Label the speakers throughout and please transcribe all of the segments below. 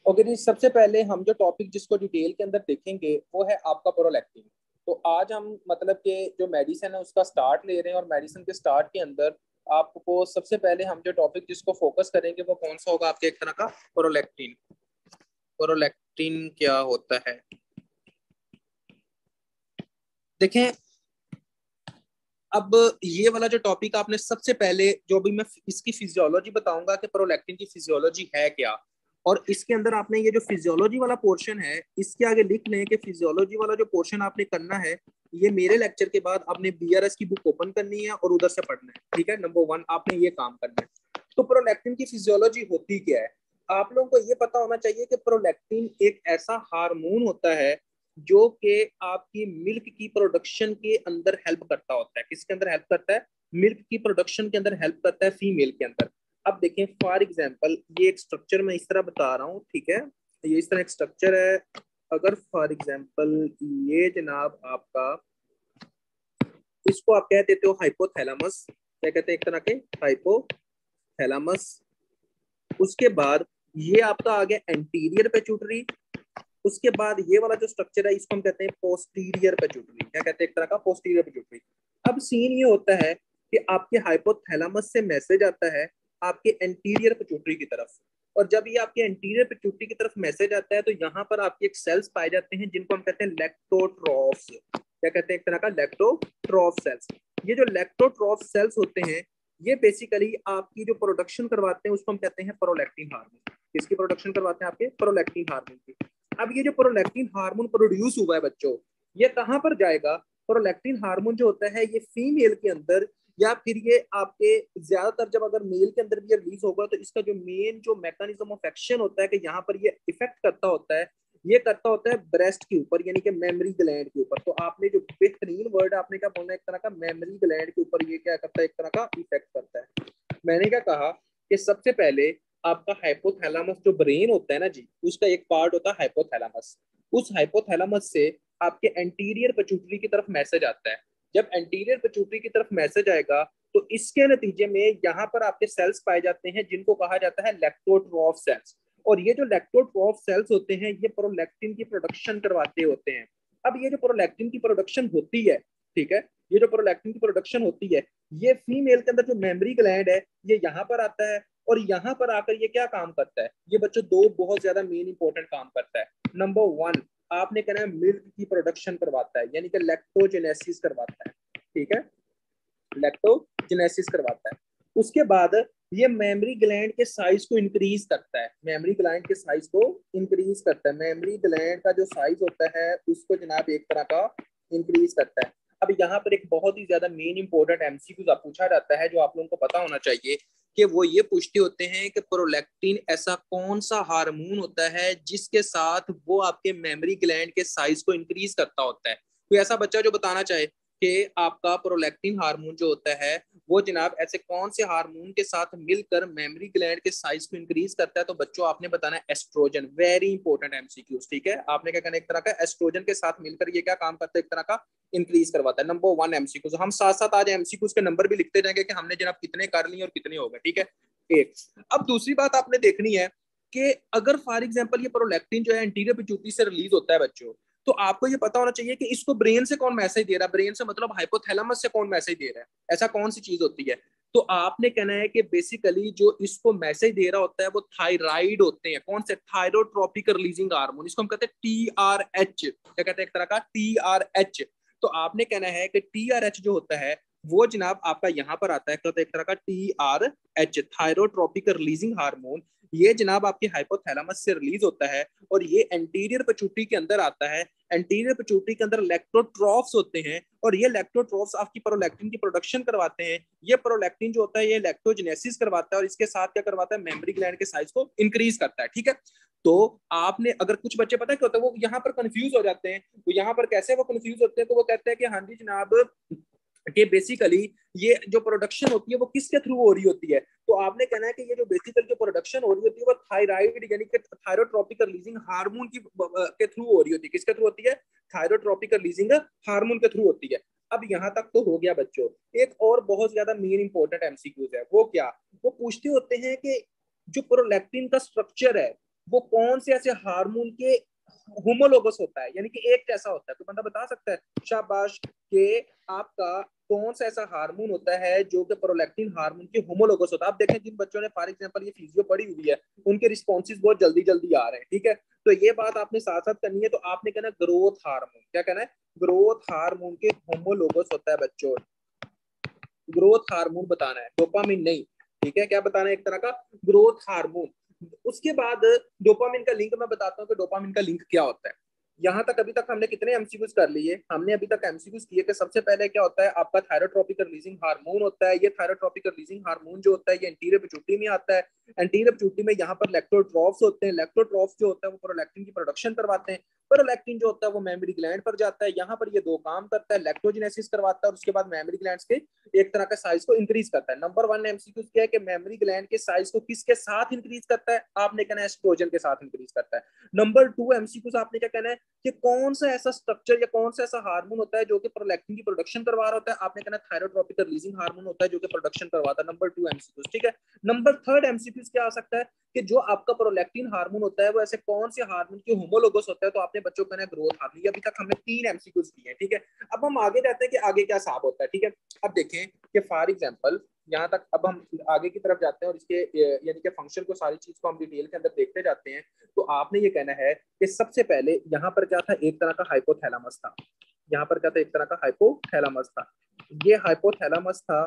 Speaker 1: Okay जी, सबसे पहले हम जो टॉपिक जिसको डिटेल के अंदर देखेंगे वो है आपका प्रोलैक्टिन। तो आज हम मतलब कि जो मेडिसिन है उसका स्टार्ट ले रहे हैं, और मेडिसिन के स्टार्ट के अंदर आपको सबसे पहले हम जो टॉपिक जिसको फोकस करेंगे वो कौन सा होगा, आपके एक तरह का प्रोलैक्टिन। प्रोलैक्टिन क्या होता है देखें। अब ये वाला जो टॉपिक आपने सबसे पहले जो भी मैं इसकी फिजियोलॉजी बताऊंगा कि प्रोलैक्टिन की फिजियोलॉजी है क्या, और इसके अंदर आपने ये जो फिजियोलॉजी वाला पोर्शन है इसके आगे लिख लें कि फिजियोलॉजी वाला जो पोर्शन आपने करना है ये मेरे लेक्चर के बाद आपने बीआरएस की बुक ओपन करनी है और उधर से पढ़ना है। ठीक है, नंबर 1 आपने ये काम करना है। तो प्रोलैक्टिन की फिजियोलॉजी होती क्या है, आप लोगों को ये पता होना चाहिए कि प्रोलैक्टिन एक ऐसा हार्मोन होता है जो कि आपकी मिल्क की प्रोडक्शन के अंदर हेल्प करता होता है। किसके अंदर हेल्प करता है? मिल्क की प्रोडक्शन के अंदर हेल्प करता है, फीमेल के अंदर। अब देखें फॉर एग्जांपल, ये एक स्ट्रक्चर मैं इस तरह बता रहा हूँ, ठीक है, ये इस तरह एक स्ट्रक्चर है। अगर फॉर एग्जांपल ये जनाब आपका, इसको आप कह देते हो हाइपोथैलेमस, क्या कहते हैं, एक तरह के हाइपोथैलेमस। उसके बाद ये आपका आ गया एंटीरियर पेट्यूटरी। उसके बाद ये वाला जो स्ट्रक्चर है इसको हम कहते हैं पोस्टीरियर पेट्यूटरी। क्या कहते हैं? एक तरह का पोस्टीरियर पेट्यूटरी। अब सीन ये होता है कि आपके हाइपोथैलेमस से मैसेज आता है आपके एंटीरियर पेट्यूटरी की तरफ, और जब ये आपके एंटीरियर पेट्यूटरी की तरफ मैसेज आता है तो यहाँ पर आपके एक सेल्स पाए जाते हैं जिनको हम कहते हैं लैक्टोट्रॉफ्स। क्या कहते हैं? एक तरह का लैक्टोट्रॉफ सेल्स। ये जो लैक्टोट्रॉफ सेल्स होते हैं ये बेसिकली आपकी जो प्रोडक्शन करवाते हैं उसको हम कहते हैं प्रोलैक्टिन हार्मोन। किसकी प्रोडक्शन करवाते हैं? आपके प्रोलैक्टिन हार्मोन की। अब ये जो प्रोलैक्टिन हार्मोन प्रोड्यूस हुआ है बच्चों, ये कहां पर जाएगा? प्रोलैक्टिन हार्मोन जो होता है ये फीमेल के अंदर, या फिर ये आपके ज्यादातर जब अगर मेल के अंदर भी ये रिलीज होगा तो इसका जो मेन जो मैकेनिज्म ऑफ एक्शन होता है कि यहाँ पर ये इफेक्ट करता होता है, ये करता होता है ब्रेस्ट के ऊपर, यानी कि मेमरी ग्लैंड के ऊपर। तो आपने जो बेहतरीन वर्ड आपने क्या बोलना है, एक तरह का मेमरी ग्लैंड के ऊपर ये क्या करता है, एक तरह का इफेक्ट करता है। मैंने क्या कहा कि सबसे पहले आपका हाइपोथैलेमस जो ब्रेन होता है ना जी, उसका एक पार्ट होता है हाइपोथैलेमस। उस हाइपोथैलेमस से आपके एंटीरियर पिट्यूटरी की तरफ मैसेज आता है। जब एंटीरियर पिट्यूटरी की तरफ मैसेज आएगा तो इसके नतीजे में यहाँ पर आपके सेल्स पाए जाते हैं जिनको कहा जाता है लैक्टोट्रॉफ सेल्स। और ये जो लैक्टोट्रॉफ सेल्स होते हैं ये प्रोलैक्टिन की प्रोडक्शन करवाते होते हैं। अब ये जो प्रोलैक्टिन की प्रोडक्शन होती है, ठीक है, ये जो प्रोलैक्टिन की प्रोडक्शन होती है ये फीमेल के अंदर जो मेमरी ग्लैंड है ये यहाँ पर आता है, और यहाँ पर आकर ये क्या काम करता है? ये बच्चों दो बहुत ज्यादा मेन इंपॉर्टेंट काम करता है। नंबर 1 आपने कहना है मिल्क की प्रोडक्शन करवाता है, यानी कि लैक्टोजेनेसिस करवाता है। ठीक है, लैक्टोजेनेसिस करवाता है। उसके बाद ये मेमरी ग्लैंड के साइज को इंक्रीज करता है, मेमरी ग्लैंड के साइज को इंक्रीज करता है। मेमरी ग्लैंड का जो साइज होता है उसको जनाब एक तरह का इंक्रीज करता है। अब यहाँ पर एक बहुत ही ज्यादा मेन इंपॉर्टेंट एमसीक्यू पूछा जाता है जो आप लोगों को पता होना चाहिए, कि वो ये पूछते होते हैं कि प्रोलैक्टिन ऐसा कौन सा हार्मोन होता है जिसके साथ वो आपके मेमरी ग्लैंड के साइज को इंक्रीज करता होता है। कोई ऐसा बच्चा जो बताना चाहे कि आपका प्रोलैक्टिन हार्मोन जो होता है वो जनाब ऐसे कौन से हार्मोन के साथ मिलकर मेमोरी ग्लैंड के साइज को इंक्रीज करता है? तो बच्चों आपने बताना है एस्ट्रोजन। वेरी इंपॉर्टेंट एमसीक्यूज, ठीक है, आपने क्या करना है, एक तरह का एस्ट्रोजन के साथ मिलकर ये क्या काम करता है, एक तरह का इंक्रीज करवाता है। Number 1 MCQs. हम साथ साथ आज एमसीक्यूज के नंबर भी लिखते जाएंगे कि हमने जनाब कितने कर लिए और कितने हो गए। ठीक है, एक। अब दूसरी बात आपने देखनी है कि अगर फॉर एग्जाम्पल ये प्रोलैक्टिन जो है एंटीरियर पिट्यूटरी से रिलीज होता है बच्चों, तो आपको ये पता होना चाहिए कि इसको ब्रेन से कौन मैसेज दे रहा है। ब्रेन से मतलब हाइपोथैलेमस से कौन मैसेज दे रहा है, ऐसा कौन सी चीज होती है? तो आपने कहना है कि बेसिकली जो इसको मैसेज दे रहा होता है वो थायराइड होते हैं। कौन से? थायरोट्रोपिक रिलीजिंग हार्मोन, इसको हम कहते हैं TRH। क्या कहते हैं? एक तरह का TRH। तो आपने कहना है कि TRH जो होता है वो जनाब आपका यहाँ पर आता है, तो एक तरह का TRH, थायरोट्रोपिक रिलीजिंग हार्मोन। ये जनाब आपके हाइपोथैलेमस से रिलीज होता है और ये एंटीरियर पिट्यूटरी के अंदर आता है। एंटीरियर पिट्यूटरी के अंदर लैक्टोट्रॉफ्स होते हैं और ये लैक्टोट्रॉफ्स आपकी प्रोलैक्टिन की प्रोडक्शन करवाते हैं। ये प्रोलैक्टिन जो होता है ये लैक्टोजेनेसिस करवाता है और इसके साथ क्या करवाता है, मेमोरी ग्लैंड के साइज को इंक्रीज करता है। ठीक है, तो आपने अगर कुछ बच्चे पता है क्या होता है, वो यहाँ पर कंफ्यूज हो जाते हैं। वो यहाँ पर कैसे वो कंफ्यूज होते हैं, तो वो कहते हैं कि हाँ जी जनाब कि बेसिकली ये जो प्रोडक्शन होती है वो किसके थ्रू हो रही होती है। तो आपने कहना है कि ये जो बेसिकल जो प्रोडक्शन हो रही होती है वो थायराइड यानी कि थायरोट्रोपिक रिलीजिंग हार्मोन की के थ्रू हो रही होती है। किसके थ्रू होती है? थायरोट्रोपिक रिलीजिंग हार्मोन के थ्रू होती है। अब यहाँ तक तो हो गया बच्चों। एक और बहुत ज्यादा मेन इंपॉर्टेंट एमसीक्यूज है, वो क्या? वो पूछते होते हैं कि जो प्रोलैक्टिन का स्ट्रक्चर है वो कौन से ऐसे हार्मोन के होमोलोगस होता है, यानी कि एक जैसा होता है। तो बंदा बता सकता है शाबाश के आपका कौन सा ऐसा हार्मोन होता है जो कि प्रोलैक्टिन हार्मोन के होमोलोगस होता है। आप देखें जिन बच्चों ने फॉर एग्जांपल ये फिजियो पढ़ी हुई है उनके रिस्पॉन्सेज बहुत जल्दी जल्दी आ रहे हैं, ठीक है। तो ये बात आपने साथ साथ करनी है। तो आपने कहना ग्रोथ हार्मोन, क्या कहना है, ग्रोथ हार्मोन के होमोलोगस होता है बच्चों, ग्रोथ हार्मोन बताना है, डोपामिन नहीं, ठीक है। क्या बताना है, एक तरह का ग्रोथ हार्मोन। उसके बाद डोपामिन का लिंक मैं बताता हूँ कि डोपामिन का लिंक क्या होता है। यहाँ तक अभी तक हमने कितने एमसीक्यूज कर लिए, हमने अभी तक एमसीक्यूज किए कि सबसे पहले क्या होता है आपका थायरोट्रोपिक रिलीजिंग हार्मोन होता है। ये थायरोट्रोपिक रिलीजिंग हार्मोन जो होता है ये एंटीरियर पिट्यूटरी में आता है। एंटीरियर पिट्यूटरी में यहाँ पर लैक्टोट्रॉफ्स होते हैं, लैक्टोट्रॉफ्स जो होता है वो प्रोलैक्टिन की प्रोडक्शन करवाते हैं। प्रोलैक्टिन जो होता है वो मेमोरी ग्लैंड पर जाता है, यहाँ पर ये दो काम करता है, लैक्टोजेनेसिस करवाता है और उसके बाद मेमोरी ग्लैंड्स के एक तरह का साइज को इंक्रीज करता है। नंबर 1 एमसीक्यू क्या है कि मेमोरी ग्लैंड के साइज को किसके साथ इंक्रीज करता है, आपने कहना है एस्ट्रोजन के साथ इंक्रीज करता है। नंबर 2 एमसीक्यू आपने क्या कहना है कि कौन सा ऐसा स्ट्रक्चर या कौन सा ऐसा हार्मोन होता है जो कि प्रोलैक्टिन की प्रोडक्शन करवा रहा होता है, आपने कहना थायरोट्रोपिक रिलीजिंग हार्मोन होता है जो कि प्रोडक्शन करवाता है। नंबर 2 एमसीक्यू, ठीक है। नंबर 3 एमसीक्यू क्या आ सकता है कि जो आपका प्रोलैक्टिन हार्मोन होता है वो ऐसे कौन से हार्मोन के होमोलोगस होता है, तो आपने बच्चों को कहना है ग्रोथ हार्मोन। अभी तक हमने 3 एमसीक्यूज दिए हैं, ठीक है। अब हम आगे जाते हैं कि आगे क्या साफ होता है, ठीक है। अब देखें कि फॉर एग्जांपल यहाँ तक अब हम आगे की तरफ जाते हैं और इसके यानी कि फंक्शन को सारी चीज को हम डिटेल के अंदर देखते जाते हैं। तो आपने ये कहना है कि सबसे पहले यहाँ पर क्या था, एक तरह का हाइपोथैलेमस था। यहाँ पर क्या था, एक तरह का हाइपोथैलेमस था। ये हाइपोथैलेमस था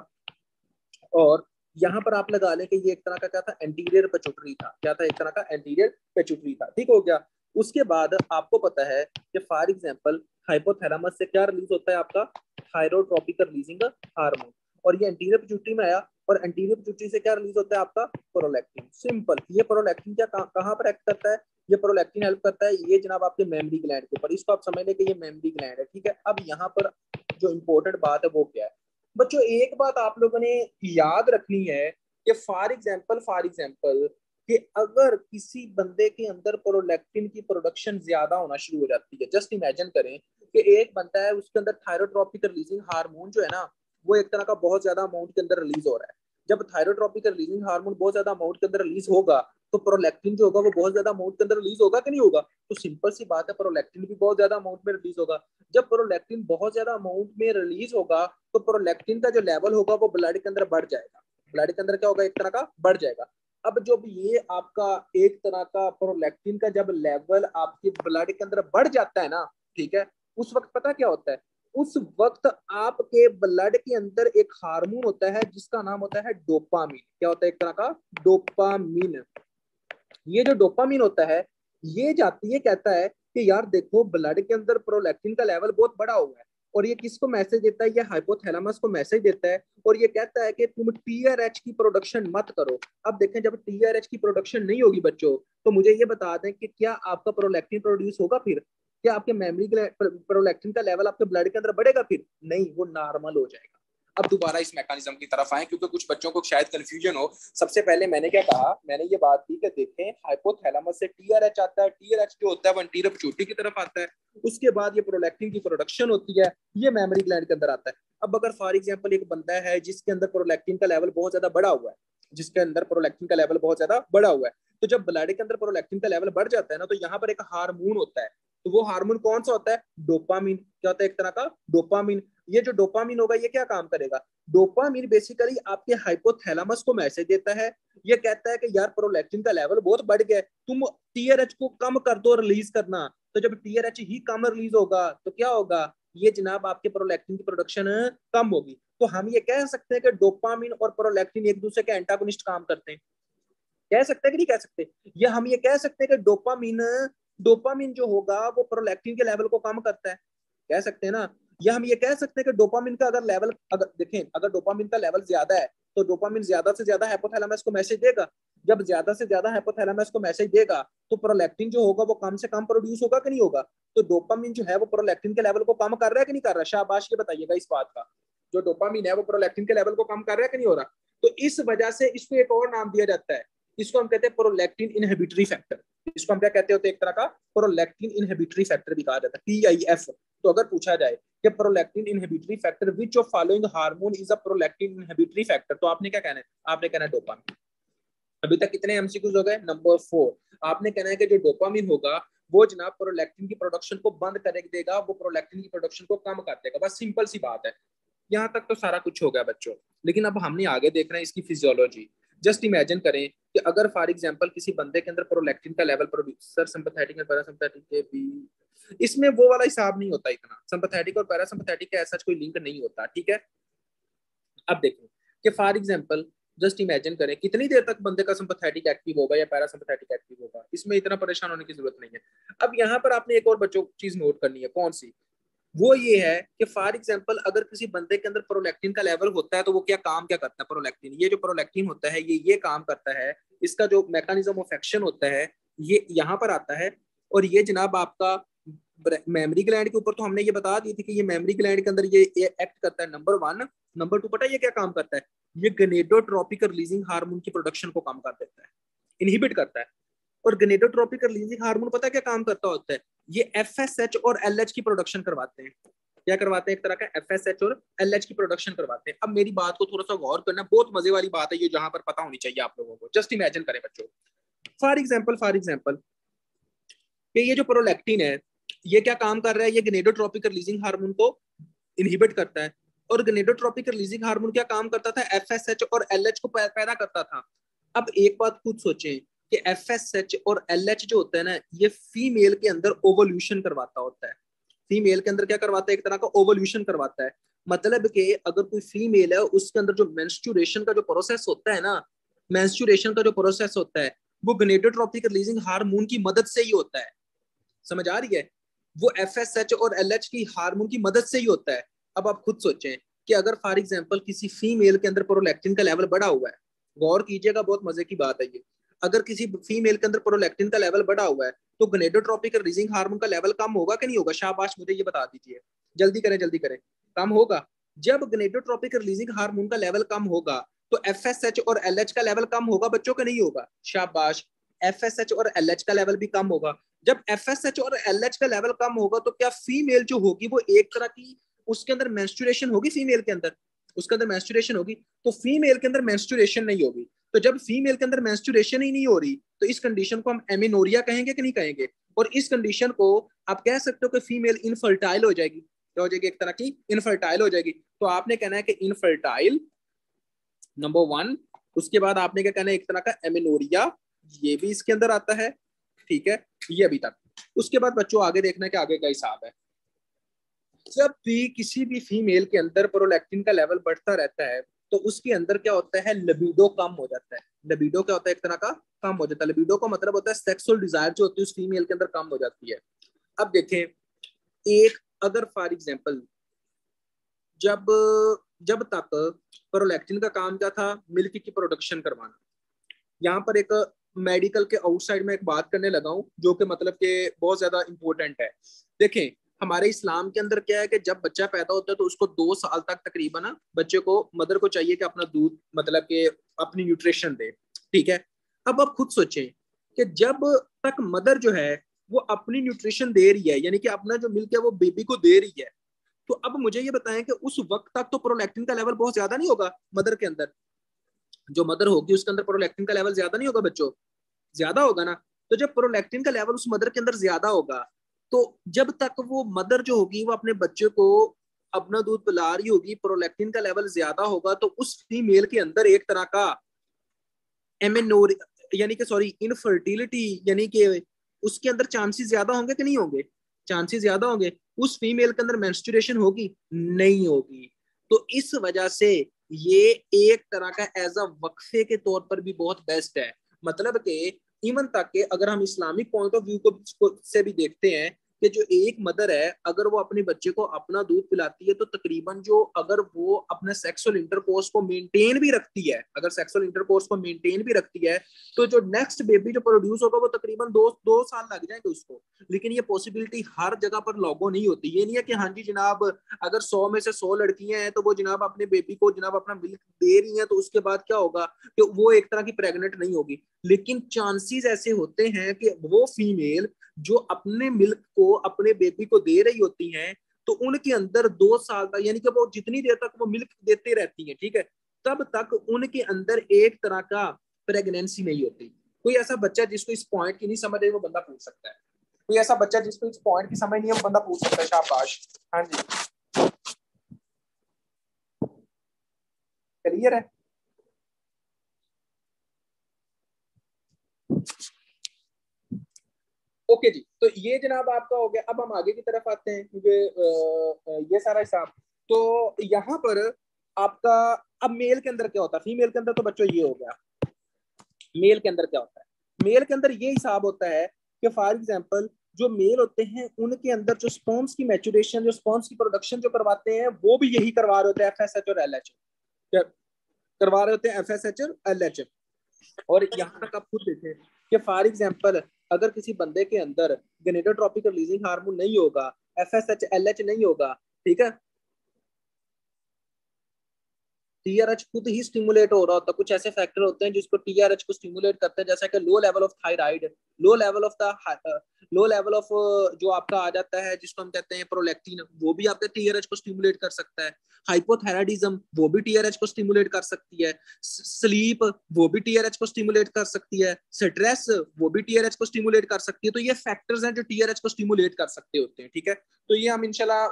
Speaker 1: और यहाँ पर आप लगा लें कि ये एक तरह का क्या था, एंटीरियर पिट्यूटरी था। क्या था, एक तरह का एंटीरियर पिट्यूटरी था, ठीक हो गया। उसके बाद आपको पता है कि फॉर एग्जांपल हाइपोथैलेमस से क्या रिलीज होता है आपका थायरोट्रोपिक रिलीजिंग हार्मोन, और ये एंटीरियर पिट्यूटरी में आया और एंटीरियर पिट्यूटरी से क्या रिलीज होता है आपका प्रोलैक्टिन। सिंपल, ये प्रोलैक्टिन क्या कहाँ पर एक्ट करता है, ये प्रोलैक्टिन हेल्प करता है ये जनाब आपके मेमोरी ग्लैंड के ऊपर। इसको आप समझ लें कि ये मेमोरी ग्लैंड है, ठीक है। अब यहाँ पर जो इंपॉर्टेंट बात है वो क्या है बच्चों, एक बात आप लोगों ने याद रखनी है कि फॉर एग्जांपल कि अगर किसी बंदे के अंदर प्रोलैक्टिन की प्रोडक्शन ज्यादा होना शुरू हो जाती है, जस्ट इमेजिन करें कि एक बंदा है उसके अंदर थायरोट्रोपिक रिलीजिंग हार्मोन जो है ना वो एक तरह का बहुत ज्यादा अमाउंट के अंदर रिलीज हो रहा है। जब थायरोट्रोपिक रिलीजिंग हार्मोन बहुत ज्यादा अमाउंट के अंदर रिलीज होगा तो प्रोलैक्टिन जो होगा वो बहुत ज्यादा अमाउंट के अंदर रिलीज होगा कि नहीं होगा। तो सिंपल सी बात है प्रोलैक्टिन भी बहुत ज्यादा अमाउंट में रिलीज होगा। जब प्रोलैक्टिन बहुत ज्यादा अमाउंट में रिलीज होगा तो प्रोलैक्टिन का जो लेवल होगा वो ब्लड के अंदर बढ़ जाएगा। ब्लड के अंदर क्या होगा, एक तरह का बढ़ जाएगा। अब जब ये आपका एक तरह का प्रोलैक्टिन का जब लेवल आपके ब्लड के अंदर बढ़ जाता है ना, ठीक है, उस वक्त पता क्या होता है, उस वक्त आपके ब्लड के अंदर एक हार्मोन होता है जिसका नाम होता है डोपामीन। क्या होता है, एक तरह का डोपामीन। ये जो डोपामीन होता है ये जाती है, कहता है कि यार देखो ब्लड के अंदर प्रोलैक्टिन का लेवल बहुत बड़ा हुआ है, और ये किसको मैसेज देता है, ये हाइपोथैलेमस को मैसेज देता है और ये कहता है कि तुम टीआरएच की प्रोडक्शन मत करो। अब देखें जब टीआरएच की प्रोडक्शन नहीं होगी बच्चों तो मुझे ये बता दें कि क्या आपका प्रोलैक्टिन प्रोड्यूस होगा, फिर क्या आपके मेमोरी प्रोलैक्टिन का लेवल आपके ब्लड के अंदर बढ़ेगा, फिर नहीं, वो नॉर्मल हो जाएगा। अब दोबारा इस मैकेनिज्म की तरफ आए क्योंकि कुछ बच्चों को शायद कंफ्यूजन हो। सबसे पहले मैंने क्या कहा, मैंने ये बात की कि देखें हाइपोथैलेमस से टीआरएच आता है, टीआरएच जो होता है वो एंटीरियर पिट्यूटरी की तरफ आता है, उसके बाद ये प्रोलैक्टिन की प्रोडक्शन होती है, ये मेमोरी ग्लैंड के अंदर आता है। अब अगर फॉर एग्जांपल एक बंदा है जिसके अंदर प्रोलैक्टिन का लेवल बहुत ज्यादा बढ़ा हुआ है, जिसके अंदर प्रोलैक्टिन का लेवल बहुत ज्यादा बढ़ा हुआ है, तो जब ब्लड के अंदर प्रोलैक्टिन का लेवल बढ़ जाता है ना तो यहाँ पर एक हार्मोन होता है। तो वो हार्मोन कौन सा होता है, डोपामीन। क्या होता है, एक तरह का डोपामीन। ये जो डोपामीन होगा ये क्या काम करेगा, डोपामीन बेसिकली आपके हाइपोथैलेमस को मैसेज देता है। ये कहता है कि यार प्रोलैक्टिन का लेवल बहुत बढ़ गया, तुम टीआरएच को कम कर दो रिलीज करना। तो जब टीआरएच ही कम रिलीज होगा तो क्या होगा, ये जनाब आपके प्रोलैक्टिन की प्रोडक्शन कम होगी। तो हम ये कह सकते हैं कि डोपामीन और प्रोलैक्टिन एक दूसरे के एंटागोनिस्ट काम करते हैं। कह सकते हैं कि नहीं कह सकते, ये हम ये कह सकते हैं कि डोपामीन डोपामीन जो होगा वो प्रोलैक्टिन के लेवल को कम करता है, कह सकते हैं ना। या हम ये कह सकते हैं कि डोपामिन का अगर लेवल, अगर देखें अगर डोपामिन का लेवल ज्यादा है तो डोपामिन ज्यादा से ज्यादा हाइपोथैलेमस को मैसेज देगा। जब ज्यादा से ज्यादा हाइपोथैलेमस को मैसेज देगा तो प्रोलैक्टिन जो होगा वो कम से कम प्रोड्यूस होगा कि नहीं होगा। तो डोपामिन जो है वो प्रोलैक्टिन के लेवल को कम कर रहा है कि नहीं कर रहा, शाबाश ये बताइएगा इस बात का। जो डोपामिन है वो प्रोलैक्टिन के लेवल को कम कर रहा है कि नहीं हो रहा। तो इस वजह से इसको एक और नाम दिया जाता है, इसको हम कहते हैं प्रोलैक्टिन इनहिबिटरी फैक्टर। इसको हम क्या कहते होते हैं, एक तरह का प्रोलैक्टिन इनहिबिटरी फैक्टर भी कहा जाता है, PIF। तो अगर पूछा जाए कि prolactin inhibitory factor which of following hormone is a prolactin inhibitory factor, तो आपने क्या कहना है, आपने कहना है डोपामिन। अभी तक कितने एमसीक्यूज हो गए, नंबर 4। आपने कहना है कि जो डोपामिन होगा वो जनाब प्रोलैक्टिन की प्रोडक्शन को बंद कर देगा, वो प्रोलैक्टिन की प्रोडक्शन को कम कर देगा। बस सिंपल सी बात है। यहाँ तक तो सारा कुछ हो गया बच्चों, लेकिन अब हमने आगे देखना है इसकी फिजियोलॉजी। जस्ट इमेजिन करें कि अगर फॉर एग्जांपल किसी बंदे के अंदर प्रोलैक्टिन का लेवल प्रोड्यूसर सिंपैथेटिक और पैरासिम्पैथिक के भी, इसमें वो वाला हिसाब नहीं होता इतना, सिंपैथेटिक और पैरासिम्पैथिक का ऐसा कोई लिंक नहीं होता, ठीक है। अब देखें कि फॉर एग्जांपल जस्ट इमेजिन करें कितनी देर तक बंदे का सिंपैथेटिक एक्टिव होगा या पैरासिम्पैथिक एक्टिव होगा, इसमें इतना परेशान होने की जरूरत नहीं है। अब यहाँ पर आपने एक और बच्चों चीज नोट करनी है, कौन सी? वो ये है कि फॉर एग्जांपल अगर किसी बंदे के अंदर प्रोलैक्टिन का लेवल होता है तो वो क्या करता है प्रोलैक्टिन, ये जो प्रोलैक्टिन होता है ये काम करता है, इसका जो मैकेनिज्म ऑफ एक्शन होता है ये यहाँ पर आता है। और ये जनाब आपका मेमोरी ग्लैंड के ऊपर तो हमने ये बता दी थी कि ये मेमोरी ग्लैंड के अंदर ये एक्ट करता है, नंबर 1। नंबर 2 पता है ये क्या काम करता है? ये गनेडोट्रोपिक रिलीजिंग हार्मोन की प्रोडक्शन को कम कर देता है, इनहिबिट करता है। और गनेडोट्रोपिक रिलीजिंग हार्मोन पता है क्या काम करता होता है? ये एफएसएच और एलएच की प्रोडक्शन करवाते हैं। क्या करवाते हैं? एक तरह का एफएसएच और एलएच की प्रोडक्शन करवाते हैं। अब मेरी बात को थोड़ा सा गौर करना, बहुत मजे वाली बात है ये, जहां पर पता होनी चाहिए आप लोगों को। जस्ट इमेजिन करें बच्चों, फॉर एग्जांपल कि ये जो प्रोलैक्टिन है ये क्या काम कर रहा है? ये गनेडोट्रोपिक रिलीजिंग हार्मोन को इनहिबिट करता है। और गनेडोट्रोपिक रिलीजिंग हार्मोन क्या काम करता था? एफएसएच और एलएच को पैदा करता था। अब एक बात खुद सोचें कि एफएसएच और एलएच जो होता है ना, ये फीमेल के अंदर ओवोल्यूशन करवाता होता है। फीमेल के अंदर क्या करवाता है? एक तरह का ओवोल्यूशन करवाता है। मतलब कि अगर कोई फीमेल है उसके अंदर जो मेंस्ट्रुएशन का जो प्रोसेस होता है ना, मेंस्ट्रुएशन का जो प्रोसेस होता है वो गनेडोट्रोपिक रिलीजिंग हार्मोन की मदद से ही होता है। समझ आ रही है? वो एफएसएच और एलएच की हार्मोन की मदद से ही होता है। अब आप खुद सोचें कि अगर फॉर एग्जांपल किसी फीमेल के अंदर प्रोलैक्टिन का लेवल बढ़ा हुआ है, गौर कीजिएगा, बहुत मजे की बात है ये। अगर किसी फीमेल के अंदर प्रोलैक्टिन का लेवल बढ़ा हुआ है तो गनेडोट्रोपिक रिलीजिंग हार्मोन का लेवल कम होगा कि नहीं होगा? शाबाश, मुझे ये बता दीजिए, जल्दी करें जल्दी करें। कम होगा। जब गनेडोट्रोपिक रिलीजिंग हार्मोन का लेवल कम होगा तो एफएसएच और एलएच का लेवल कम होगा बच्चों का, नहीं होगा? शाबाश, एफएसएच और एलएच का लेवल भी कम होगा। जब एफएसएच और एलएच का लेवल कम होगा तो क्या फीमेल जो होगी वो एक तरह की उसके अंदर मेंस्ट्रुएशन होगी? फीमेल के अंदर उसके अंदर मेंस्ट्रुएशन होगी। तो फीमेल के अंदर मेंस्ट्रुएशन नहीं होगी, तो जब फीमेल के अंदर मेंस्ट्रुएशन ही नहीं हो रही तो इस कंडीशन को हम एमेनोरिया कहेंगे कि नहीं कहेंगे? और इस कंडीशन को आप कह सकते हो कि फीमेल इनफर्टाइल हो जाएगी। क्या हो जाएगी? एक तरह की इनफर्टाइल हो जाएगी। तो आपने कहना है कि इनफर्टाइल, नंबर 1। उसके बाद आपने क्या कहना है? एक तरह का एमेनोरिया, ये भी इसके अंदर आता है, ठीक है, ये अभी तक। उसके बाद बच्चों आगे देखना है कि आगे का हिसाब है। जब भी किसी भी फीमेल के अंदर प्रोलैक्टिन का लेवल बढ़ता रहता है तो उसके अंदर क्या होता है? लिबिडो कम हो जाता है। लिबिडो क्या होता है? एक तरह का कम हो जाता है। लिबिडो का मतलब होता है सेक्सुअल डिजायर जो होती है उस फीमेल के अंदर कम हो जाती है। अब देखें, एक अगर फॉर एग्जांपल जब जब तक प्रोलैक्टिन का काम क्या था? मिल्क की प्रोडक्शन करवाना। यहाँ पर एक मेडिकल के आउटसाइड में एक बात करने लगा हूँ जो कि मतलब कि बहुत ज्यादा इंपॉर्टेंट है। देखें, हमारे इस्लाम के अंदर क्या है कि जब बच्चा पैदा होता है तो उसको 2 साल तक तकरीबन ना बच्चे को, मदर को चाहिए कि अपना दूध मतलब कि अपनी न्यूट्रिशन दे, ठीक है। अब आप खुद सोचें कि जब तक मदर जो है वो अपनी न्यूट्रिशन दे रही है, यानी कि अपना जो मिल्क है वो बेबी को दे रही है, तो अब मुझे ये बताएं कि उस वक्त तक तो प्रोलैक्टिन का लेवल बहुत ज्यादा नहीं होगा मदर के अंदर? जो मदर होगी उसके अंदर प्रोलैक्टिन का लेवल ज्यादा नहीं होगा बच्चों? ज्यादा होगा ना। तो जब प्रोलैक्टिन का लेवल उस मदर के अंदर ज्यादा होगा तो जब तक वो मदर जो होगी वो अपने बच्चे को अपना दूध पिला रही होगी, प्रोलैक्टिन का लेवल ज्यादा होगा, तो उस फीमेल के अंदर एक तरह का एमेनोर यानी कि सॉरी इनफर्टिलिटी, यानी कि उसके अंदर चांसेस ज्यादा होंगे कि नहीं होंगे? चांसेस ज्यादा होंगे। उस फीमेल के अंदर मेंस्ट्रुएशन होगी? नहीं होगी। तो इस वजह से ये एक तरह का एज अ वक्फे के तौर पर भी बहुत बेस्ट है। मतलब कि इवन तक के अगर हम इस्लामिक पॉइंट ऑफ व्यू को से भी देखते हैं कि जो एक मदर है अगर वो अपने बच्चे को अपना दूध पिलाती है तो तकरीबन जो अगर वो अपने सेक्सुअल इंटरकोर्स को मेंटेन भी रखती है, अगर सेक्सुअल इंटरकोर्स को मेंटेन भी रखती है तो जो नेक्स्ट बेबी जो प्रोड्यूस होगा वो तकरीबन 2 साल लग जाएंगे उसको। लेकिन ये पॉसिबिलिटी हर जगह पर लागू नहीं होती। ये नहीं है कि हाँ जी जनाब अगर 100 में से 100 लड़कियां हैं तो वो जनाब अपने बेबी को जनाब अपना मिल्क दे रही हैं तो उसके बाद क्या होगा कि वो एक तरह की प्रेग्नेंट नहीं होगी। लेकिन चांसेस ऐसे होते हैं कि वो फीमेल जो अपने मिल्क को अपने बेबी को दे रही होती हैं तो उनके अंदर 2 साल तक, यानी कि वो जितनी देर तक वो मिल्क देते रहती हैं, ठीक है, तब तक उनके अंदर एक तरह का प्रेगनेंसी नहीं होती। कोई ऐसा बच्चा जिसको इस पॉइंट की नहीं समझ है वो बंदा पूछ सकता है। कोई ऐसा बच्चा जिसको इस पॉइंट की समझ नहीं है वो बंदा पूछ सकता है। शाबाश। हाँ जी, क्लियर है। ओके जी, तो ये जनाब आपका हो गया। अब हम आगे की तरफ आते हैं क्योंकि ये सारा हिसाब तो यहाँ पर आपका। अब मेल के अंदर क्या होता है, फीमेल के अंदर तो बच्चों ये हो गया। मेल के अंदर क्या होता है, मेल के अंदर ये हिसाब होता है कि फॉर एग्जांपल जो मेल होते हैं उनके अंदर जो स्पर्म्स की मैच्योरेशन, जो स्पर्म्स की प्रोडक्शन जो करवाते हैं वो भी यही करवा रहे होते हैं, एफएसएच और एलएच करवा रहे होते हैं, एफएसएच और एलएच। और यहाँ तक आप खुद देखें कि फॉर एग्जांपल अगर किसी बंदे के अंदर गनेडोट्रोपिक रिलीजिंग हार्मोन नहीं होगा, एफएसएच एलएच नहीं होगा, ठीक है, टीआरएच खुद ही स्टिमुलेट हो रहा होता है। कुछ ऐसे फैक्टर होते हैं जिसको टीआरएच को स्टिमुलेट करते हैं, जैसा कि लो level of thyroid, low level of the low level of जो आपका आ जाता है जिसको हम कहते हैं प्रोलैक्टिन, वो भी आपके टीआरएच को स्टिमुलेट कर सकता है। हाइपोथायराइडिज्म वो भी टीआरएच को स्टिमुलेट कर सकती है। स्लीप वो भी टीआरएच को स्टिमुलेट कर सकती है। स्ट्रेस वो भी टीआरएच को स्टिमुलेट कर सकती है। तो ये फैक्टर्स हैं जो टीआरएच को स्टिमुलेट कर सकते होते हैं, ठीक है। तो ये हम इंशाल्लाह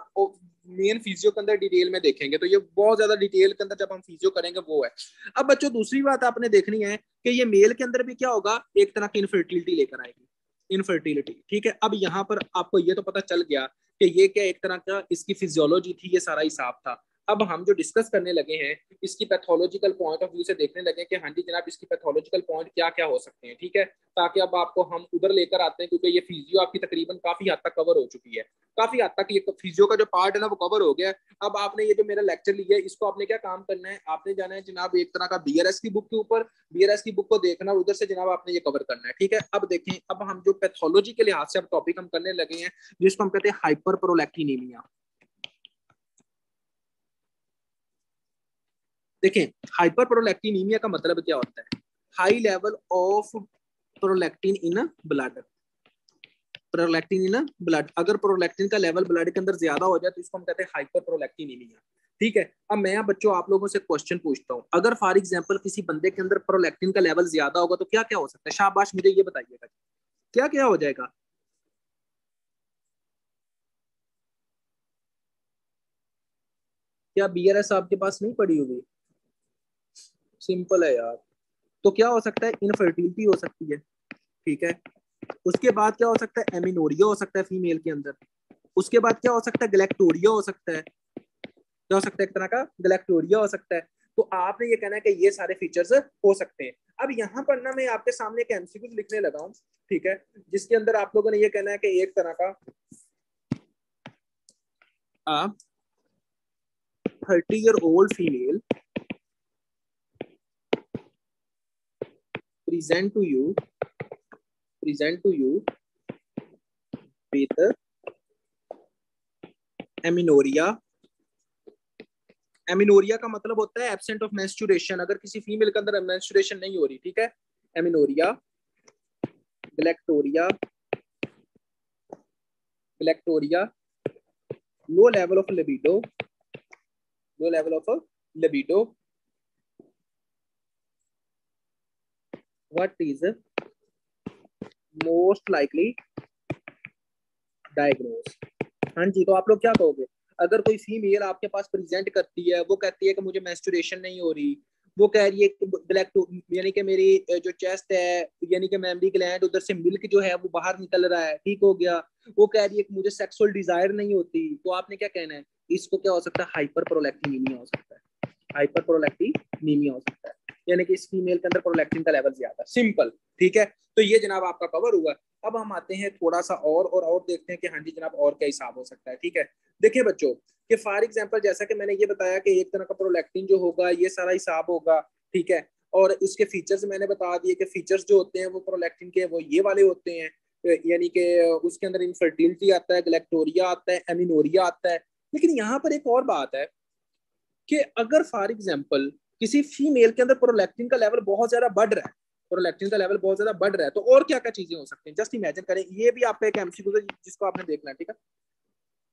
Speaker 1: मेन फिजियो के अंदर डिटेल में देखेंगे। तो ये बहुत ज्यादा डिटेल के अंदर जब हम फिजियो करेंगे वो है। अब बच्चों दूसरी बात आपने देखनी है कि ये मेल के अंदर भी क्या होगा, एक तरह की इनफर्टिलिटी लेकर आएगी, इनफर्टिलिटी, ठीक है। अब यहाँ पर आपको ये तो पता चल गया कि ये क्या एक तरह का इसकी फिजियोलॉजी थी, ये सारा हिसाब था। अब हम जो डिस्कस करने लगे हैं इसकी पैथोलॉजिकल पॉइंट ऑफ व्यू से देखने लगे कि हाँ जी जनाब इसकी पैथोलॉजिकल पॉइंट क्या क्या हो सकते हैं, ठीक है। ताकि अब आपको हम उधर लेकर आते हैं क्योंकि ये फिजियो आपकी तकरीबन काफी हद तक कवर हो चुकी है। काफी हद तक ये फिजियो का जो पार्ट है ना वो कवर हो गया है। अब आपने ये जो मेरा लेक्चर लिया है इसको आपने क्या काम करना है, आपने जाना है जनाब एक तरह का बीआरएस की बुक के ऊपर, बीआरएस की बुक को देखना और उधर से जनाब आपने ये कवर करना है, ठीक है। अब देखें, अब हम जो पैथोलॉजी के लिहाज से अब टॉपिक हम करने लगे हैं जिसको हम कहते हैं हाइपर प्रोलैक्टिनीमिया। देखें, हाइपर प्रोलैक्टिनीमिया का मतलब क्या होता है, high level of prolactin in blood. Prolactin in blood, अगर प्रोलैक्टिन का लेवल ब्लड के अंदर ज्यादा हो जाए तो इसको हम कहते हैं हाइपर प्रोलैक्टिनीमिया, ठीक है। अब मैं बच्चों आप लोगों से क्वेश्चन पूछता हूँ, अगर फॉर एग्जांपल किसी बंदे के अंदर प्रोलैक्टिन का लेवल ज्यादा होगा तो क्या क्या हो सकता है, शाबाश मुझे ये बताइएगा, क्या क्या हो जाएगा। क्या बीआरएस आपके पास नहीं पड़ी हुई, सिंपल है यार। तो क्या हो सकता है, इनफर्टिलिटी हो सकती है, ठीक है। उसके बाद क्या हो सकता है, एमिनोरिया हो सकता है फीमेल के अंदर। उसके बाद क्या हो सकता है, गलेक्टोरिया हो सकता है। क्या हो सकता है, एक तरह का गलेक्टोरिया हो सकता है। तो आपने ये कहना है कि ये सारे फीचर्स हो सकते हैं। अब यहाँ पर ना मैं आपके सामने एक एमसीक्यू लिखने लगा हूँ, ठीक है, जिसके अंदर आप लोगों ने ये कहना है कि एक तरह का 30-year-old female present to you with amenorrhoea. Amenorrhoea का मतलब होता है एब्सेंट ऑफ मेंस्ट्रुएशन, अगर किसी फीमेल के अंदर मेंस्ट्रुएशन नहीं हो रही, ठीक है। Amenorrhoea, galactorrhoea, low level of libido, what is most likely diagnose. हाँ जी, तो आप लोग क्या कहोगे, अगर कोई फीमेल आपके पास प्रेजेंट करती है, वो कहती है कि मुझे मेंस्ट्रुएशन नहीं हो रही, वो कह रही है कि गलेक्टो यानी कि मेरी जो चेस्ट है यानी कि मेमरी ग्लैंड उधर से मिल्क जो है वो बाहर निकल रहा है, ठीक हो गया, वो कह रही है कि मुझे सेक्सुअल डिजायर नहीं होती, तो आपने क्या कहना है, इसको क्या हो सकता है, हाइपर प्रोलैक्टिनीमिया हो सकता है। हाइपर प्रोलैक्टिनीमिया हो सकता है यानी कि इस फीमेल के अंदर प्रोलैक्टिन का लेवल ज्यादा, सिंपल, ठीक है। तो ये जनाब आपका कवर हुआ। अब हम आते हैं थोड़ा सा और देखते हैं कि हाँ जी जनाब और क्या हिसाब हो सकता है, ठीक है। देखिए बच्चों कि फॉर एग्जांपल जैसा कि मैंने ये बताया कि एक तरह का प्रोलैक्टिन जो होगा ये सारा हिसाब होगा, ठीक है। और इसके फीचर्स मैंने बता दिए कि फीचर्स जो होते हैं वो प्रोलैक्टिन के वो ये वाले होते हैं, यानी कि उसके अंदर इनफर्टिलिटी आता है, गलेक्टोरिया आता है, एमिनोरिया आता है। लेकिन यहाँ पर एक और बात है कि अगर फॉर एग्जांपल किसी फीमेल के अंदर प्रोलैक्टिन का लेवल बहुत ज्यादा बढ़ रहा है, प्रोलैक्टिन का लेवल बहुत ज्यादा बढ़ रहा है, तो और क्या क्या चीजें हो सकती हैं, जस्ट इमेजिन करें। ये भी आपका एक एमसीक्यू है जिसको आपने देखना है, ठीक है।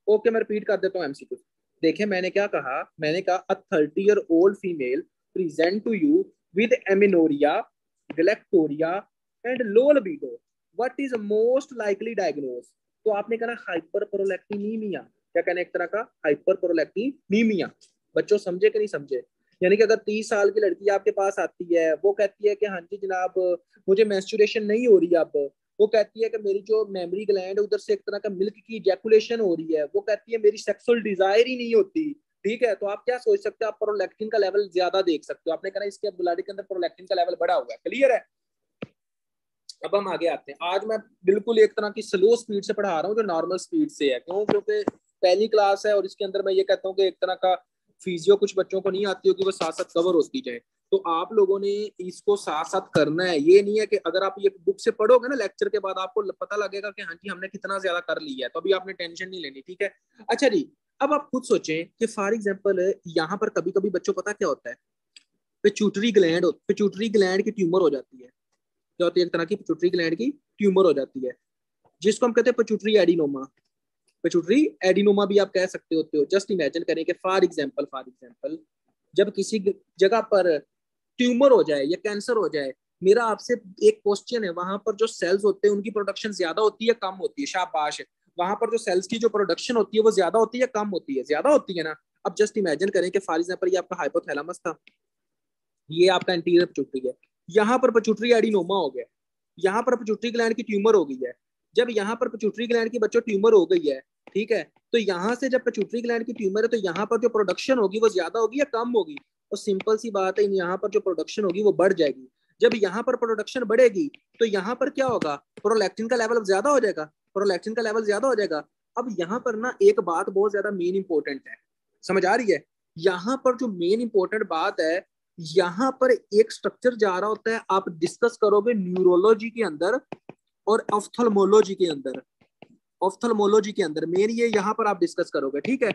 Speaker 1: ओके, मैं रिपीट कर देता हूँ एमसीक्यू। देखिए मैंने क्या कहा, मैंने कहा a 30-year-old female present to you with amenorrhoea, galactorrhoea, and low libido, what is most likely diagnose? तो आपने कहा हाइपर प्रोलैक्टिनीमिया, क्या कहना एक तरह का हाइपर प्रोलैक्टिनीमिया। बच्चों समझे कि नहीं समझे? यानी कि अगर 30 साल की लड़की आपके पास आती है, वो कहती है कि हाँ जी जनाब मुझे मेंस्ट्रुएशन नहीं हो रही, अब वो कहती है कि मेरी जो मेमोरी ग्लैंड उधर से एक तरह का मिल्क की इजैकुलेशन हो रही है, वो कहती है मेरी सेक्सुअल डिजायर ही नहीं होती, ठीक है, तो आप क्या सोच सकते हो? आप प्रोलैक्टिन का लेवल ज्यादा देख सकते हो। आपने कहा इसके ब्लड के अंदर प्रोलैक्टिन का लेवल बढ़ा हुआ है, क्लियर है? अब हम आगे आते हैं। आज मैं बिल्कुल एक तरह की स्लो स्पीड से पढ़ा रहा हूँ जो नॉर्मल स्पीड से है, क्यों? क्योंकि पहली क्लास है और इसके अंदर मैं ये कहता हूँ कि एक तरह का फिजियो कुछ बच्चों को नहीं आती होगी, वो साथ साथ कवर होती जाए, तो आप लोगों ने इसको साथ साथ करना है। ये नहीं है कि अगर आप ये बुक से पढ़ोगे ना लेक्चर के बाद आपको पता लगेगा कि हाँ जी हमने कितना ज्यादा कर लिया है, तो अभी आपने टेंशन नहीं लेनी, ठीक है? अच्छा जी, अब आप खुद सोचें कि फॉर एग्जाम्पल यहाँ पर कभी कभी बच्चों पता क्या होता है, पिट्यूटरी ग्लैंड की ट्यूमर हो जाती है। क्या होती है? एक तरह की पिट्यूटरी ग्लैंड की ट्यूमर हो जाती है, जिसको हम कहते हैं पिट्यूटरी एडिनोमा। पिट्यूटरी एडिनोमा भी आप कह सकते होते हो। जस्ट इमेजिन करें कि फॉर एग्जांपल जब किसी जगह पर ट्यूमर हो जाए या कैंसर हो जाए, मेरा आपसे एक क्वेश्चन है, वहां पर जो सेल्स होते हैं उनकी प्रोडक्शन ज्यादा होती है कम होती है? शाबाश। वहां पर जो सेल्स की जो प्रोडक्शन होती है वो ज्यादा होती है कम होती है? ज्यादा होती है ना। अब जस्ट इमेजिन करें कि फॉर एग्जांपल ये आपका हाइपोथैलेमस था, ये आपका एंटीरियर पिट्यूटरी है, यहाँ पर पिट्यूटरी एडिनोमा हो गया, यहाँ पर पिट्यूटरी ग्लैंड की ट्यूमर हो गई है। जब यहाँ पर पिट्यूटरी ग्लैंड की बच्चों ट्यूमर हो गई है, ठीक है, तो यहाँ से जब पिट्यूटरी ग्लैंड की ट्यूमर है तो यहाँ पर जो प्रोडक्शन होगी वो ज्यादा होगी या कम होगी? तो सिंपल सी बात है, यहाँ पर जो प्रोडक्शन होगी वो बढ़ जाएगी। जब यहाँ पर प्रोडक्शन बढ़ेगी तो यहाँ पर क्या होगा? प्रोलैक्टिन का लेवल ज्यादा हो जाएगा, प्रोलैक्टिन का लेवल ज्यादा हो जाएगा। अब यहाँ पर ना एक बात बहुत ज्यादा मेन इंपॉर्टेंट है, समझ आ रही है? यहाँ पर जो मेन इंपॉर्टेंट बात है, यहाँ पर एक स्ट्रक्चर जा रहा होता है, आप डिस्कस करोगे न्यूरोलॉजी के अंदर और ऑफ्थल्मोलॉजी के अंदर। ऑफ्थल्मोलॉजी के अंदर मेन ये यहाँ पर आप डिस्कस करोगे, ठीक है?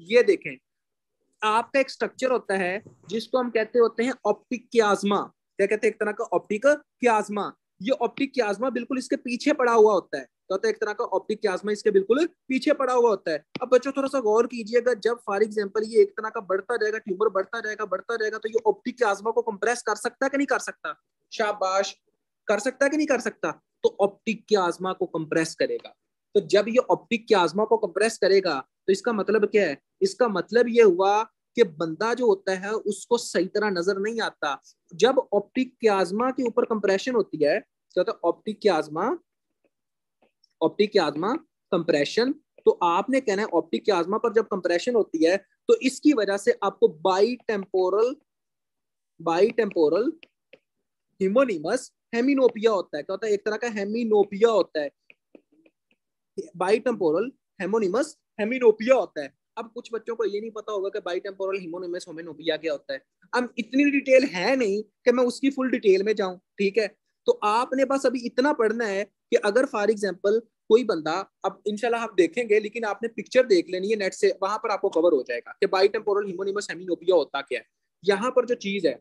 Speaker 1: ये देखें, आपका एक स्ट्रक्चर होता है जिसको हम कहते होते हैं ऑप्टिक कियाज्मा। क्या कहते हैं? एक तरह का ऑप्टिक कियाज्मा। ये ऑप्टिक कियाज्मा बिल्कुल इसके पीछे पड़ा हुआ होता है, तो एक तरह का ऑप्टिक कियाज्मा इसके बिल्कुल पीछे पड़ा हुआ होता है। अब बच्चों थोड़ा सा गौर कीजिएगा, जब फॉर एग्जांपल ये एक तरह का बढ़ता जाएगा, ट्यूमर बढ़ता जाएगा, तो ये ऑप्टिक कियाज्मा को कंप्रेस कर सकता है कि नहीं कर सकता? शाबाश, कर सकता है कि नहीं कर सकता? तो ऑप्टिक कियाज्मा को कंप्रेस करेगा। तो जब ये ऑप्टिक कियाज्मा को कंप्रेस करेगा तो इसका मतलब क्या है? इसका मतलब ये हुआ कि बंदा जो होता है उसको सही तरह नजर नहीं आता। जब ऑप्टिक कियाज्मा के ऊपर कंप्रेशन होती है, तो ऑप्टिक कियाज्मा कंप्रेशन, तो आपने कहना है ऑप्टिक कियाज्मा पर जब कंप्रेशन होती है तो इसकी वजह से आपको बाई टेम्पोरल हिमोनिमस हेमिनोपिया होता है। क्या होता है? एक तरह का हेमिनोपिया होता है, बाई टेम्पोरल हेमोनिमस हेमिनोपिया होता है। अब कुछ बच्चों को ये नहीं पता होगा कि बाई टेम्पोरल हिमोनिमस हेमिनोपिया क्या होता है। अब इतनी डिटेल है नहीं कि मैं उसकी फुल डिटेल में जाऊं, ठीक है? तो आपने बस अभी इतना पढ़ना है कि अगर फॉर एग्जाम्पल कोई बंदा, अब इंशाल्लाह आप देखेंगे लेकिन आपने पिक्चर देख लेनी है नेट से, वहां पर आपको कवर हो जाएगा कि बाई टेम्पोरल हिमोनिमस हेमिनोपिया होता क्या है। यहाँ पर जो चीज है,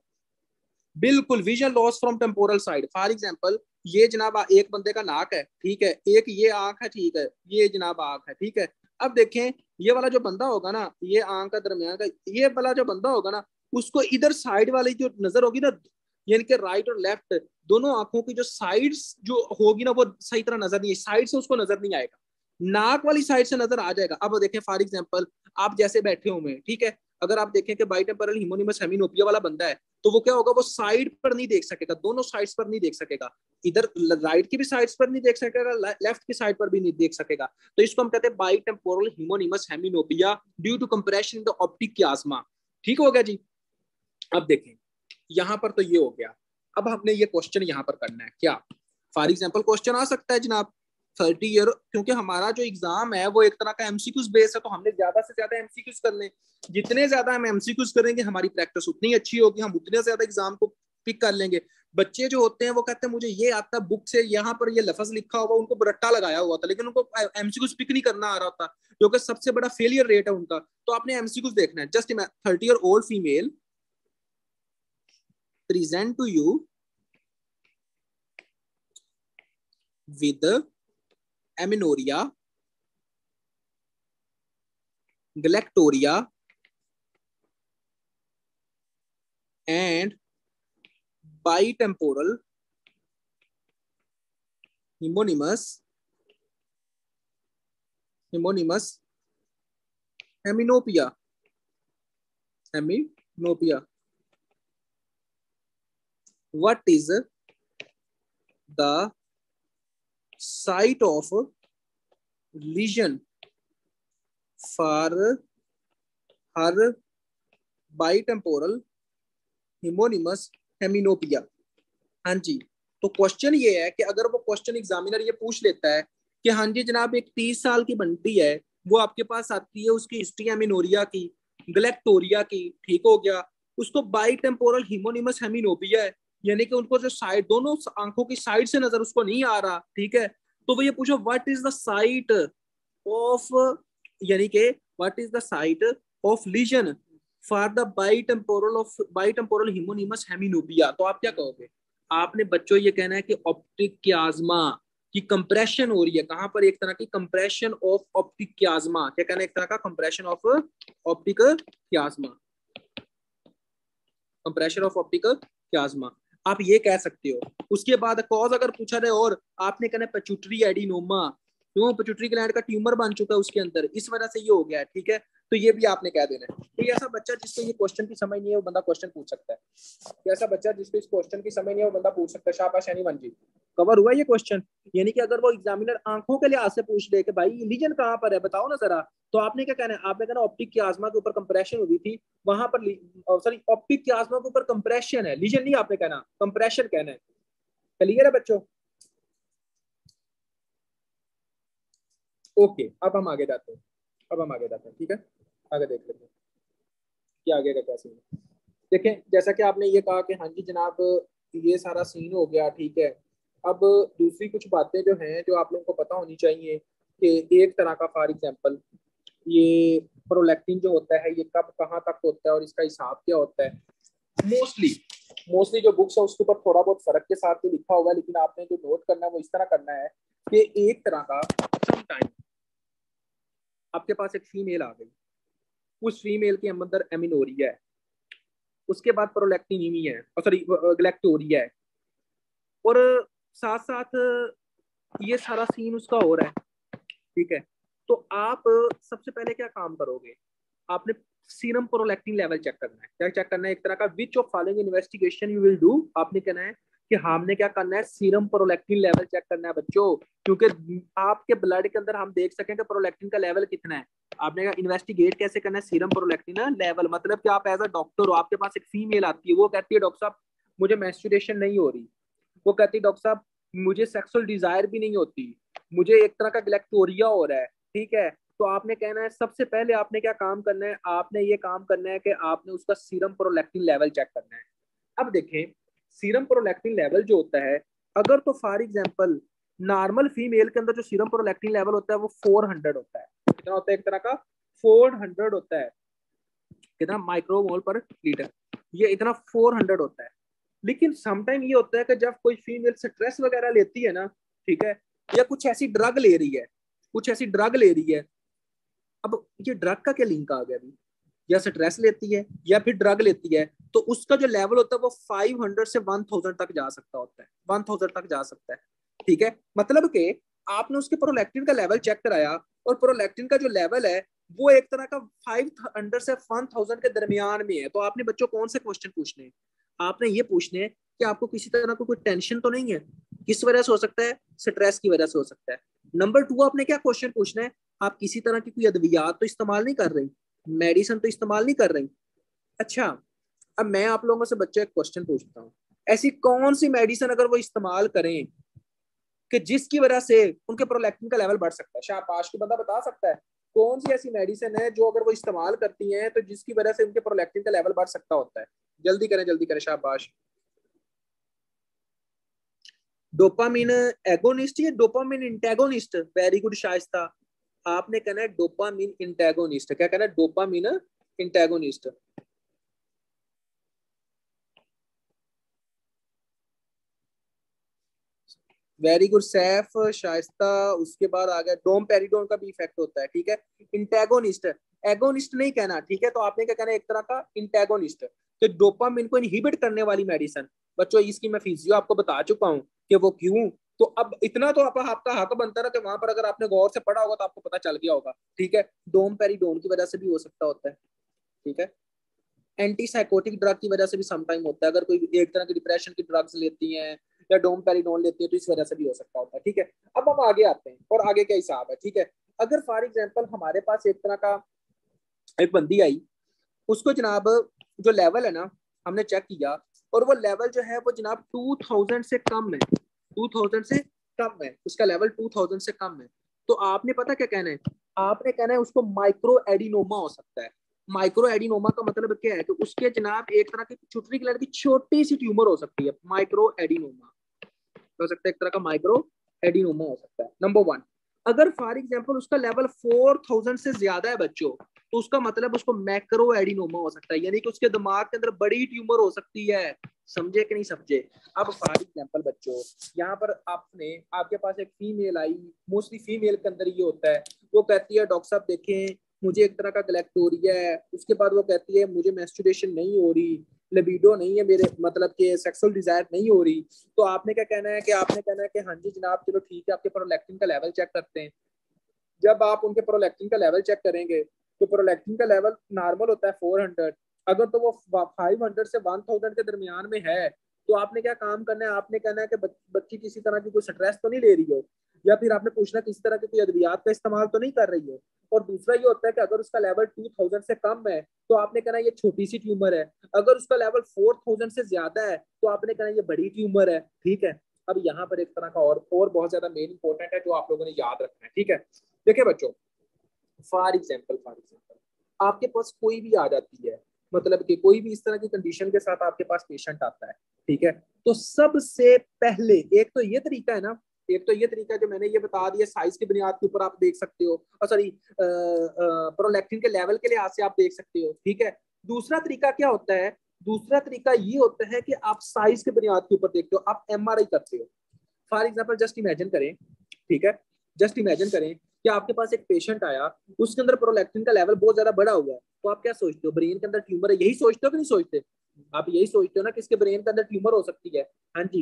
Speaker 1: बिल्कुल vision loss from temporal side. For example ये जनाब एक बंदे का नाक है, ठीक है, एक ये आंख है, ठीक है, ये जनाब आंख है, ठीक है। अब देखें, ये वाला जो बंदा होगा ना, ये आंख का दरमियान का ये वाला जो बंदा होगा ना, उसको इधर साइड वाली जो नजर होगी ना, यानी कि राइट और लेफ्ट दोनों आंखों की जो साइड्स जो होगी ना वो सही तरह नजर नहीं है, साइड से उसको नजर नहीं आएगा, नाक वाली साइड से नजर आ जाएगा। अब देखें फॉर एग्जांपल आप जैसे बैठे हुए हैं, ठीक है, अगर आप देखें कि बाइटेम्पोरल हिमोनिमस हेमिनोपिया वाला बंदा है, तो वो क्या होगा? वो साइड पर नहीं देख सकेगा, दोनों साइड्स पर नहीं देख सकेगा, इधर राइट की भी साइड्स पर नहीं देख सकेगा, लेफ्ट की साइड पर भी नहीं देख सकेगा। तो इसको हम कहते हैं bitemporal homonymous hemianopia due to compression in the optic chiasma. ठीक हो गया जी? अब देखें, यहां पर तो ये हो गया। अब हमने ये क्वेश्चन यहां पर करना है क्या? फॉर एग्जाम्पल क्वेश्चन आ सकता है जनाब 30 ईयर, क्योंकि हमारा जो एग्जाम है वो एक तरह का एमसीक्यूज बेस है, तो हमने ज्यादा से ज्यादा एमसीक्यूज करने। जितने ज्यादा हम एमसीक्यूज करेंगे हमारी प्रैक्टिस उतनी अच्छी होगी, हम उतने ज्यादा एग्जाम को पिक कर लेंगे। बच्चे जो होते हैं वो कहते हैं मुझे ये आता बुक से, यहाँ पर ये लफ्ज लिखा हुआ, उनको रट्टा लगाया हुआ था, लेकिन उनको एमसीक्यूज पिक नहीं करना आ रहा था, जो कि सबसे बड़ा फेलियर रेट है उनका। तो आपने एमसीक्यूज देखना है। Just 30 year old female present to you with amenorrhea, galactorrhea and bitemporal हिमोनिमस हेमिनोपिया what is the site of lesion for her bitemporal हिमोनिमस हेमिनोपिया। हाँ जी, तो क्वेश्चन ये है कि अगर वो क्वेश्चन एग्जामिनर ये पूछ लेता है कि हाँ जी जनाब एक 30 साल की बंटी है, वो आपके पास आती है, उसकी हिस्ट्री एमिनोरिया की, गलेक्टोरिया की, ठीक हो गया, उसको बाइटेम्पोरल हिमोनिमस हेमिनोपिया है, यानी कि उनको जो साइड, दोनों आंखों की साइड से नजर उसको नहीं आ रहा, ठीक है, तो वो ये पूछो what is the site of, यानी कि what is the site of lesion for the bitemporal homonymous hemianopia, तो आप क्या कहोगे? आपने बच्चों ये कहना है कि ऑप्टिक क्याज्मा की कंप्रेशन हो रही है, कहां पर? एक तरह की कंप्रेशन ऑफ ऑप्टिक क्याज्मा, क्या कहना है? एक तरह का compression of optic chiasma, compression of optic chiasma, आप ये कह सकते हो। उसके बाद कॉज अगर पूछा जाए और आपने कहना पिट्यूटरी एडिनोमा, क्यों? पिट्यूटरी ग्लैंड का ट्यूमर बन चुका है उसके अंदर, इस वजह से ये हो गया है, ठीक है, तो ये भी आपने कह देना है। तो ऐसा बच्चा जिसको ये क्वेश्चन की समझ नहीं है वो बंदा क्वेश्चन पूछ सकता है, ऐसा बच्चा जिसको इस क्वेश्चन की समझ नहीं है वो बंदा पूछ सकता है। शाबाश एनीवन जी, कवर हुआ ये क्वेश्चन। यानी कि अगर वो एग्जामिनर आंखों के लिहाज से पूछ ले कि भाई लीजन कहाँ पर है बताओ ना जरा, तो आपने क्या कहना है? आपने कहना ऑप्टिक क्याज्मा के ऊपर कंप्रेशन हुई थी, वहां पर, सॉरी, ऑप्टिक क्याज्मा के ऊपर कंप्रेशन है, लीजन नहीं आपने कहना, कंप्रेशन कहना है। क्लियर है बच्चों? ओके, अब हम आगे जाते हैं, ठीक है, आगे देख लेते हैं कि आगे का क्या सीन है। देखें, जैसा कि आपने ये कहा कि हाँ जी जनाब ये सारा सीन हो गया, ठीक है, अब दूसरी कुछ बातें जो हैं जो आप लोगों को पता होनी चाहिए कि एक तरह का फॉर एग्जांपल ये प्रोलैक्टिन जो होता है ये कब कहाँ तक होता है और इसका हिसाब क्या होता है। मोस्टली जो बुक्स है उसके ऊपर थोड़ा बहुत फर्क के साथ भी लिखा होगा, लेकिन आपने जो नोट करना है वो इस तरह करना है कि एक तरह का समटाइम आपके पास एक फीमेल आ गई, उस फीमेल के अंदर एमिनोरिया है, उसके बाद प्रोलैक्टिनिमिया है, और सॉरी गलेक्टोरिया है, और साथ साथ ये सारा सीन उसका हो रहा है, ठीक है, तो आप सबसे पहले क्या काम करोगे? आपने सीरम प्रोलैक्टिन लेवल चेक करना है। क्या चेक करना है? एक तरह का which of following investigation you will do, आपने कहना है कि हमने क्या करना है, सीरम प्रोलैक्टिन लेवल चेक करना है बच्चों, क्योंकि आपके ब्लड के अंदर हम देख सकें कि प्रोलैक्टिन का लेवल कितना है। आपने कहा इन्वेस्टिगेट कैसे करना है सीरम प्रोलैक्टिन लेवल, मतलब कि आप एज अ डॉक्टर हो, आपके पास एक फीमेल आती है, वो कहती है डॉक्टर साहब मुझे मेंस्ट्रुएशन नहीं हो रही, वो कहती है डॉक्टर साहब मुझे सेक्सुअल डिजायर भी नहीं होती, मुझे एक तरह का गलेक्टोरिया हो रहा है, ठीक है, तो आपने कहना है सबसे पहले आपने क्या काम करना है, आपने ये काम करना है कि आपने उसका सीरम प्रोलैक्टिन लेवल चेक करना है। अब देखें सीरम प्रोलैक्टिन लेवल जो होता है, अगर तो फॉर एग्जांपल नॉर्मल फीमेल के अंदर जो सीरम प्रोलैक्टिन लेवल होता है वो 400 होता है, कितना होता है? एक तरह का 400 होता है, कितना? माइक्रोमोल पर लीटर, ये इतना 400 होता है। लेकिन समटाइम ये होता है कि जब कोई फीमेल स्ट्रेस वगैरह लेती है ना, ठीक है, या कुछ ऐसी ड्रग ले रही है, अब ये ड्रग का क्या लिंक आ गया अभी? या स्ट्रेस लेती है या फिर ड्रग लेती है, तो उसका जो लेवल होता है वो 500 से 1000 तक जा सकता होता है, 1000 तक जा सकता है, ठीक है, मतलब कि आपने उसके प्रोलैक्टिन का लेवल चेक कराया और प्रोलैक्टिन का जो लेवल है वो एक तरह का 500 से 1000 के दरमियान में है, तो आपने बच्चों कौन से क्वेश्चन पूछने हैं? आपने ये पूछने हैं कि आपको किसी तरह का कोई टेंशन तो नहीं है, किस वजह से हो सकता है? स्ट्रेस की वजह से हो सकता है। नंबर 2, आपने क्या क्वेश्चन पूछना है? आप किसी तरह की कोई अद्वियात तो इस्तेमाल नहीं कर रही, मेडिसिन तो इस्तेमाल नहीं कर रही। अच्छा, अब मैं आप लोगों से बच्चे एक क्वेश्चन पूछता हूँ, ऐसी कौन सी मेडिसिन अगर वो इस्तेमाल करें कि जिसकी वजह से उनके प्रोलैक्टिन का लेवल बढ़ सकता है? शाबाश, को बंदा बता सकता है कौन सी ऐसी मेडिसिन है जो अगर वो इस्तेमाल करती हैं तो जिसकी वजह से उनके प्रोलैक्टिन का लेवल बढ़ सकता होता है? जल्दी करें शाबाश। डोपामिन एगोनिस्ट या dopamine antagonist? Very good Shaista, आपने कहना है डोपामिन इंटेगोनिस्ट। क्या कहना है? Dopamine antagonist. Very good Saif Shaista. उसके बाद आ गया डोमपेरिडोन का भी इफेक्ट होता है, ठीक है। इंटेगोनिस्ट, एगोनिस्ट नहीं कहना, ठीक है, तो आपने क्या कहना है? एक तरह का इंटेगोनिस्ट, तो डोपामिन को इनहिबिट करने वाली मेडिसिन। बच्चों इसकी मैं फिजियो आपको बता चुका हूँ कि वो क्यों, तो अब इतना तो आपका हक बनता है ना कि वहां पर अगर आपने गौर से पढ़ा होगा तो आपको पता चल गया होगा, ठीक है। डोमपेरिडोन की वजह से भी हो सकता होता है, ठीक है। एंटी साइकोटिक ड्रग की वजह से भी समटाइम होता है, अगर कोई एक तरह की डिप्रेशन की ड्रग्स लेती हैं या डोमपेरिडोन लेती है तो इस वजह से भी हो सकता होता है, ठीक है। अब हम आगे आते हैं और आगे क्या हिसाब है, ठीक है। अगर फॉर एग्जाम्पल हमारे पास एक तरह का एक बंदी आई, उसको जनाब जो लेवल है ना हमने चेक किया, और वो लेवल जो है वो जनाब 2000 से कम है, 2000 से कम है, उसका लेवल 2000 से कम है। तो आपने पता क्या कहना है, आपने कहना है उसको माइक्रो एडिनोमा हो सकता है। माइक्रो एडिनोमा का मतलब क्या है कि उसके जनाब एक तरह की छुटरी कलर की छोटी सी ट्यूमर हो सकती है, माइक्रो एडिनोमा हो सकता है, एक तरह का माइक्रो एडिनोमा हो सकता है। नंबर वन, अगर फॉर एग्जाम्पल उसका लेवल 4000 से ज्यादा है बच्चों, तो उसका मतलब उसको मैक्रो एडिनोमा हो सकता है, यानी कि उसके दिमाग के अंदर बड़ी ट्यूमर हो सकती है। समझे कि नहीं समझे? अब फॉर एग्जाम्पल बच्चों, यहाँ पर आपके पास एक फीमेल आई, मोस्टली फीमेल के अंदर ये होता है, वो कहती है डॉक्टर साहब देखें मुझे एक तरह का गलेक्टोरिया है, उसके बाद वो कहती है मुझे मेस्टुरेशन नहीं हो रही, लिबिडो नहीं है मेरे, मतलब कि सेक्सुअल डिजायर नहीं हो रही। तो आपने क्या कहना है कि आपने कहना है कि हाँ जी जनाब चलो ठीक है, आपके प्रोलैक्टिन का लेवल चेक करते हैं। जब आप उनके प्रोलैक्टिन का लेवल चेक करेंगे तो प्रोलैक्टिन का लेवल नॉर्मल होता है 400, अगर तो वो 500 से 1000 के दरमियान में है, तो आपने क्या काम करना है, आपने कहना है कि बच्ची किसी तरह की कोई स्ट्रेस तो नहीं ले रही हो, या फिर आपने पूछना किसी तरह की कोई अद्वियात का इस्तेमाल तो नहीं कर रही हो। और दूसरा ये होता है कि अगर उसका लेवल 2000 से कम है तो आपने कहना ये छोटी सी ट्यूमर है, अगर उसका लेवल 4000 से ज्यादा है तो आपने कहना ये बड़ी ट्यूमर है, ठीक है। अब यहाँ पर एक तरह का और बहुत ज्यादा मेन इंपॉर्टेंट है जो आप लोगों ने याद रखना है, ठीक है। देखिए बच्चों, फॉर एग्जाम्पल आपके पास कोई भी आ जाती है, मतलब कि कोई भी इस तरह की कंडीशन के साथ आपके पास पेशेंट आता है, ठीक है। तो सबसे पहले एक तो ये तरीका है ना, एक तो ये तरीका जो मैंने ये बता दिया साइज की बुनियाद के ऊपर आप देख सकते हो, और सॉरी प्रोलैक्टिन के लेवल के लिहाज से आप देख सकते हो, ठीक है। दूसरा तरीका क्या होता है, दूसरा तरीका ये होता है कि आप साइज के बुनियाद के ऊपर देखते हो, आप एमआरआई करते हो। फॉर एग्जाम्पल जस्ट इमेजिन करें, ठीक है, जस्ट इमेजिन करें कि आपके पास एक पेशेंट आया, उसके अंदर प्रोलैक्टिन का लेवल बहुत ज्यादा बढ़ा हुआ है, तो आप क्या सोचते हो, ब्रेन के अंदर ट्यूमर है, यही सोचते हो कि नहीं सोचते? आप यही सोचते हो ना कि इसके ब्रेन के अंदर ट्यूमर हो सकती है, हाँ जी,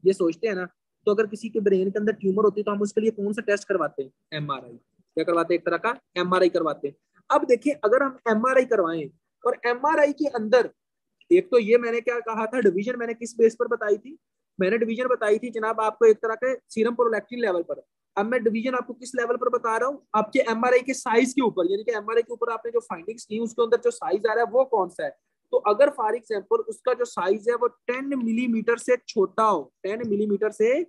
Speaker 1: ये सोचते हैं ना। तो अगर किसी के ब्रेन के अंदर ट्यूमर होती है तो हम उसके लिए कौन सा टेस्ट करवाते हैं? एमआरआई। क्या करवाते हैं? एक तरह का एमआरआई करवाते हैं। अब देखिए अगर हम एमआरआई करवाएं और एमआरआई के अंदर, एक तो ये मैंने क्या कहा था, डिवीजन मैंने किस बेस पर बताई थी, मैंने डिवीजन बताई थी जनाब आपको एक तरह के सीरम प्रोलैक्टिन लेवल पर। अब मैं डिवीजन आपको किस लेवल पर बता रहा हूँ, आपके एमआरआई के साइज के ऊपर, यानी कि एमआरआई के ऊपर आपने जो फाइंडिंग्स की उसके अंदर जो साइज आ रहा है वो कौन सा है। तो अगर फॉर एग्जाम्पल उसका जो साइज है वो 10 मिलीमीटर से छोटा हो, 10 मिलीमीटर से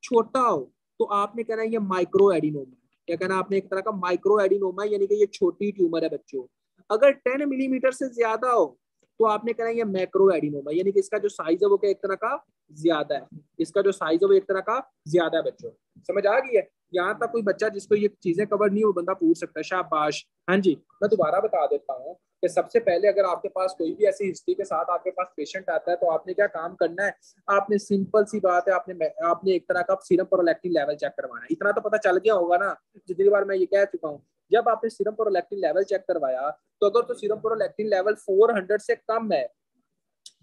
Speaker 1: छोटा हो, तो आपने कहना है ये माइक्रो एडिनोमा। क्या कहना आपने? एक तरह का माइक्रो एडिनोमा, यानी कि ये छोटी ट्यूमर है बच्चों। अगर 10 मिलीमीटर से ज्यादा हो तो आपने कहना ये मैक्रो एडिनोमा, यानी कि इसका जो साइज है वो क्या एक तरह का ज्यादा है, इसका जो साइज है वो एक तरह का ज्यादा है बच्चों। समझ आ गई है? यहाँ तक कोई बच्चा जिसको ये चीजें कवर नहीं हो बंदा पूछ सकता है, शाबाश। हाँ जी, मैं दोबारा बता देता हूँ कि सबसे पहले अगर आपके पास कोई भी ऐसी हिस्ट्री के साथ आपके पास पेशेंट आता है तो आपने क्या काम करना है, आपने सिंपल सी बात है, आपने एक तरह का सीरम प्रोलैक्टिन लेवल चेक करवाना है। इतना तो पता चल गया होगा ना, जितनी बार मैं ये कह चुका हूँ। जब आपने सीरम प्रोलैक्टिन लेवल चेक करवाया तो अगर तो सीरम प्रोलैक्टिन लेवल 400 से कम है